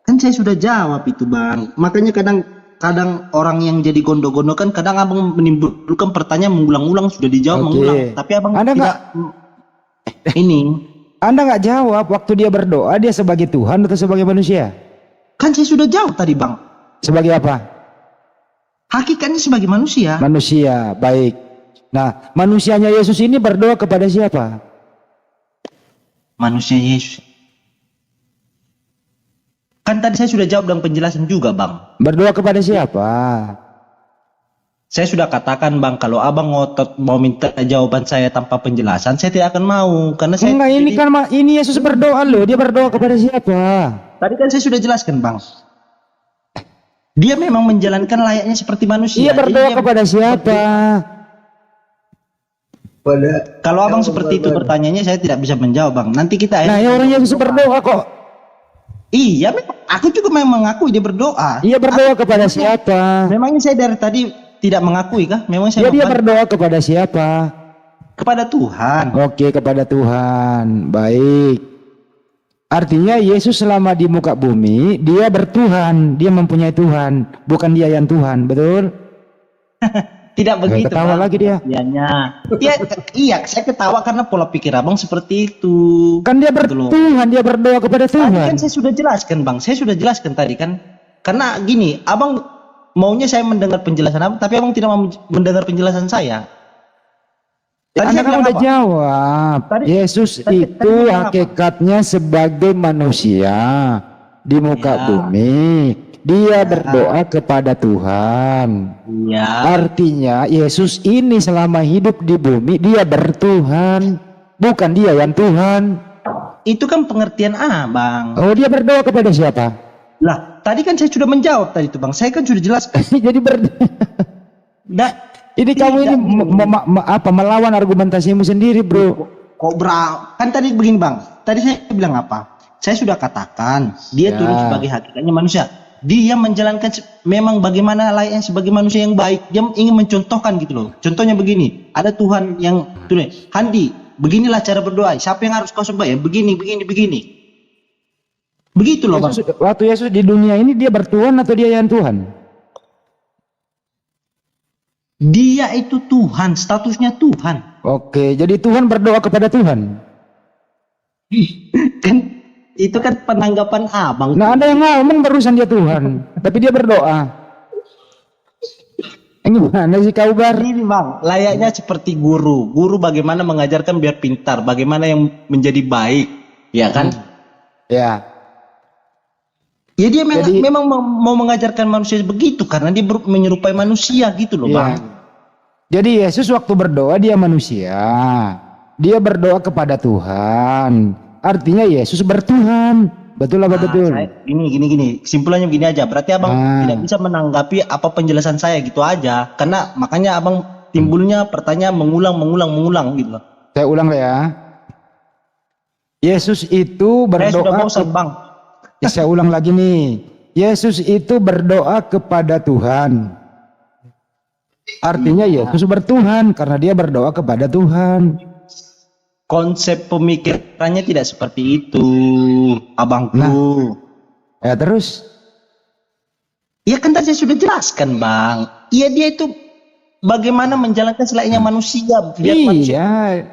Kan saya sudah jawab itu bang. Makanya kadang orang yang jadi gondo-gondo kan kadang abang menimbulkan pertanyaan mengulang-ulang, sudah dijawab Oke. mengulang. Tapi abang Anda tidak ini. Anda nggak jawab waktu dia berdoa dia sebagai Tuhan atau sebagai manusia? Kan saya sudah jawab tadi bang. Sebagai apa? Hakikatnya sebagai manusia. Manusia, baik. Nah, manusianya Yesus ini berdoa kepada siapa? Manusia Yesus. Kan tadi saya sudah jawab dengan penjelasan juga bang. Berdoa kepada siapa? Saya sudah katakan bang, kalau abang ngotot mau minta jawaban saya tanpa penjelasan, saya tidak akan mau. Karena saya Enggak, ini kan ini Yesus berdoa loh. Dia berdoa kepada siapa? tadi kan saya sudah jelaskan bang. Dia memang menjalankan layaknya seperti manusia. Dia berdoa Jadi dia- kepada siapa? Pada Kalau abang seperti itu bertanyanya, saya tidak bisa menjawab bang. Nanti kita Nah, ya orang Yesus berdoa kok. Iya, memang aku juga memang mengakui dia berdoa. Iya, berdoa kepada siapa? Memangnya saya dari tadi tidak mengakui kah? Memang saya Ya, dia membantah berdoa kepada siapa? kepada Tuhan. Oke, kepada Tuhan. Baik. Artinya Yesus selama di muka bumi, dia bertuhan, dia mempunyai Tuhan, bukan dia yang Tuhan, betul? Tidak begitu. Ketawa Bang, lagi dia. pengertiannya. Iya, saya ketawa karena pola pikir abang seperti itu. Kan dia Gitu loh. bertuhan, dia berdoa kepada Tadi kan Tuhan. saya sudah jelaskan bang, saya sudah jelaskan tadi kan. Karena gini, abang maunya saya mendengar penjelasan abang, tapi abang tidak mau mendengar penjelasan saya. Tadi Anda saya kan bilang udah apa? jawab. Tadi- Yesus tadi itu bilang apa? hakikatnya sebagai manusia di muka Ya. bumi. Dia berdoa kepada Tuhan. Iya. Artinya Yesus ini selama hidup di bumi dia bertuhan, bukan dia yang Tuhan. Itu kan pengertian abang. Oh, dia berdoa kepada siapa? Lah, tadi kan saya sudah menjawab tadi itu bang. Saya kan sudah jelaskan. Jadi Nah, ini kamu ini melawan argumentasimu sendiri, bro. kok kan tadi begini bang. Tadi saya bilang apa? Saya sudah katakan dia Ya. turun sebagai hakikatnya manusia. Dia menjalankan memang bagaimana layaknya sebagai manusia yang baik. Dia ingin mencontohkan gitu loh. Contohnya begini, ada Tuhan yang turun. Handi, beginilah cara berdoa. Siapa yang harus kau sembah ya? Begini. Begitu loh bang. Waktu Yesus di dunia ini dia bertuhan atau dia yang Tuhan? Dia itu Tuhan, statusnya Tuhan. Oke, jadi Tuhan berdoa kepada Tuhan. Kan itu kan penanggapan abang. Nah, ada yang ngomong barusan dia Tuhan, tapi dia berdoa. Gimana sih kau Bar? Ini bang, layaknya seperti guru. Guru bagaimana mengajarkan biar pintar, bagaimana yang menjadi baik, ya kan? Ya. Ya dia Jadi- memang mau mengajarkan manusia begitu karena dia menyerupai manusia gitu loh Iya. bang. Jadi Yesus waktu berdoa dia manusia. Dia berdoa kepada Tuhan. Artinya Yesus bertuhan. Betul apa betul? Gini. Kesimpulannya begini aja. Berarti abang tidak bisa menanggapi apa penjelasan saya gitu aja. Karena makanya abang timbulnya pertanyaan mengulang gitu loh. Saya ulang ya. Yesus itu Saya sudah berdoa. bosan bang. Ya, saya ulang lagi nih. Yesus itu berdoa kepada Tuhan. Artinya Yesus bertuhan karena dia berdoa kepada Tuhan. Konsep pemikirannya tidak seperti itu, abangku. Nah. Ya terus? Ya kan tadi saya sudah jelaskan bang. Iya dia itu bagaimana menjalankan selayaknya manusia. Biar manusia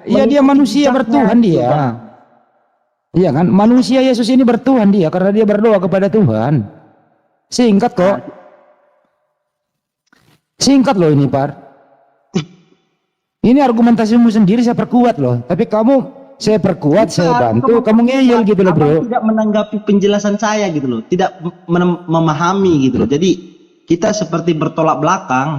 Iya dia manusia bijaknya bertuhan gitu, dia. Bang. Iya kan? Manusia Yesus ini bertuhan dia karena dia berdoa kepada Tuhan. Singkat kok. Singkat loh ini, Par. Ini argumentasimu sendiri saya perkuat loh. Tapi saya perkuat, saya bantu, kamu ngeyel gitu loh, bro. Abang tidak menanggapi penjelasan saya gitu loh. Tidak memahami gitu loh. Jadi kita seperti bertolak belakang.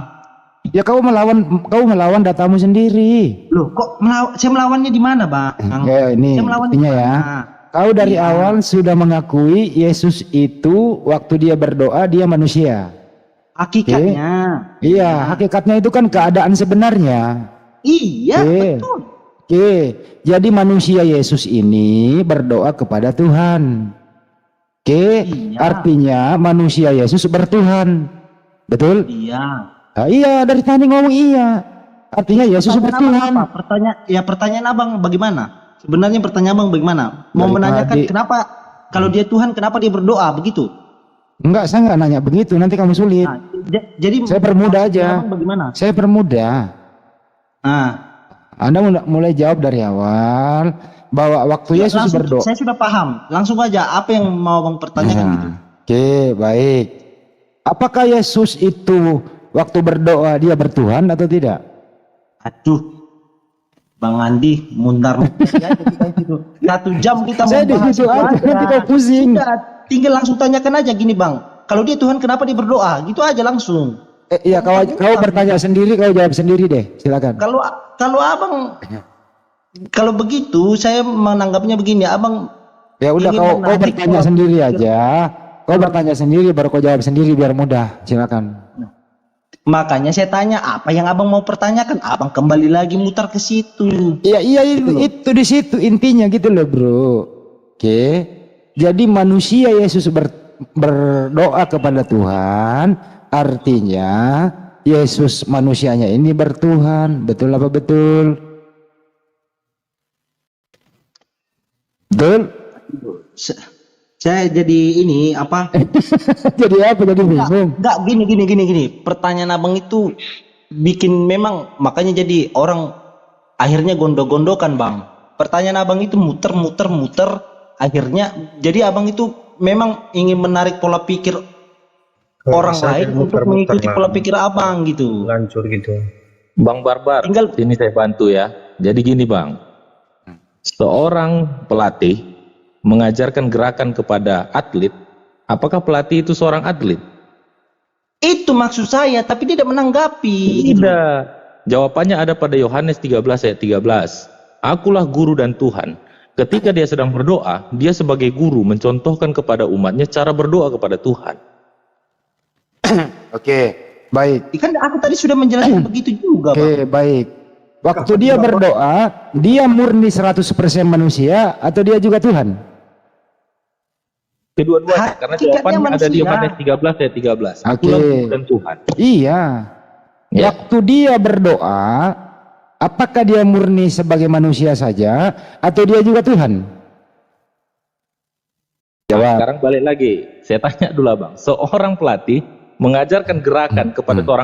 Ya kau melawan datamu sendiri. Loh, kok saya melawannya di mana, Bang? Ya ini Saya melawannya intinya di ya. mana? Kau dari awal sudah mengakui Yesus itu waktu dia berdoa dia manusia. Hakikatnya. Iya, hakikatnya itu kan keadaan sebenarnya. Iya, Oke. betul. Oke, jadi manusia Yesus ini berdoa kepada Tuhan. Oke, Iya. artinya manusia Yesus bertuhan. Betul? Iya. Ah, iya, dari tadi ngomong iya. Artinya Yesus bertuhan. Apa? Pertanyaan Abang bagaimana? Sebenarnya pertanyaan Abang bagaimana? Mau Dari menanyakan tadi. kenapa kalau dia Tuhan kenapa dia berdoa begitu? Enggak, saya enggak nanya begitu, nanti kamu sulit. Nah, jadi Saya permudah maksudnya aja. Abang bagaimana? Saya permudah. Nah, Anda mulai jawab dari awal bahwa waktu Yesus langsung, berdoa. saya sudah paham. Langsung aja apa yang mau Abang pertanyakan gitu. Oke, baik. Apakah Yesus itu waktu berdoa dia bertuhan atau tidak? Aduh, Bang Andi, mundar aja kita itu. 1 jam kita Saya membahas di situ itu aja, nanti kau pusing. Sudah, tinggal langsung tanyakan aja gini Bang. Kalau dia Tuhan kenapa dia berdoa? Gitu aja langsung. Iya, kau bertanya sendiri, kau jawab sendiri deh, silakan. Kalau Abang kalau begitu saya menanggapinya begini, Abang Ya udah, ingin kau menarik bertanya orang- sendiri aja. Kau bertanya sendiri, baru kau jawab sendiri biar mudah. Silakan. makanya saya tanya apa yang Abang mau pertanyakan. Abang kembali lagi mutar ke situ. Iya itu di situ intinya gitu loh, bro. Oke. Jadi manusia Yesus berdoa kepada Tuhan, artinya Yesus manusianya ini bertuhan. Betul apa betul? Betul? Saya jadi ini apa? Jadi apa? Jadi bingung. Enggak, gini. Pertanyaan abang itu bikin memang makanya jadi orang akhirnya gondo-gondokan, Bang. Pertanyaan abang itu muter. Akhirnya jadi abang itu memang ingin menarik pola pikir orang lain untuk mengikuti pola pikir abang gitu. Lancur gitu. Bang Barbar, ini saya bantu ya. Jadi gini Bang, seorang pelatih mengajarkan gerakan kepada atlet, apakah pelatih itu seorang atlet? Itu maksud saya, tapi tidak menanggapi. Tidak. Jawabannya ada pada Yohanes 13 ayat 13. Akulah guru dan Tuhan. Ketika dia sedang berdoa, dia sebagai guru mencontohkan kepada umatnya cara berdoa kepada Tuhan. Oke, baik. Kan aku tadi sudah menjelaskan begitu juga, Bang. Oke, baik. Waktu dia berdoa, dia murni 100% manusia atau dia juga Tuhan? Kedua-duanya, karena Hakikatnya jawabannya ada di manusia. Yohanes 13 ayat 13. Oke. Akulah guru dan Tuhan. Iya. Ya. Waktu dia berdoa, apakah dia murni sebagai manusia saja atau dia juga Tuhan? Jawab. Sekarang balik lagi, saya tanya dulu Bang, seorang pelatih mengajarkan gerakan kepada seorang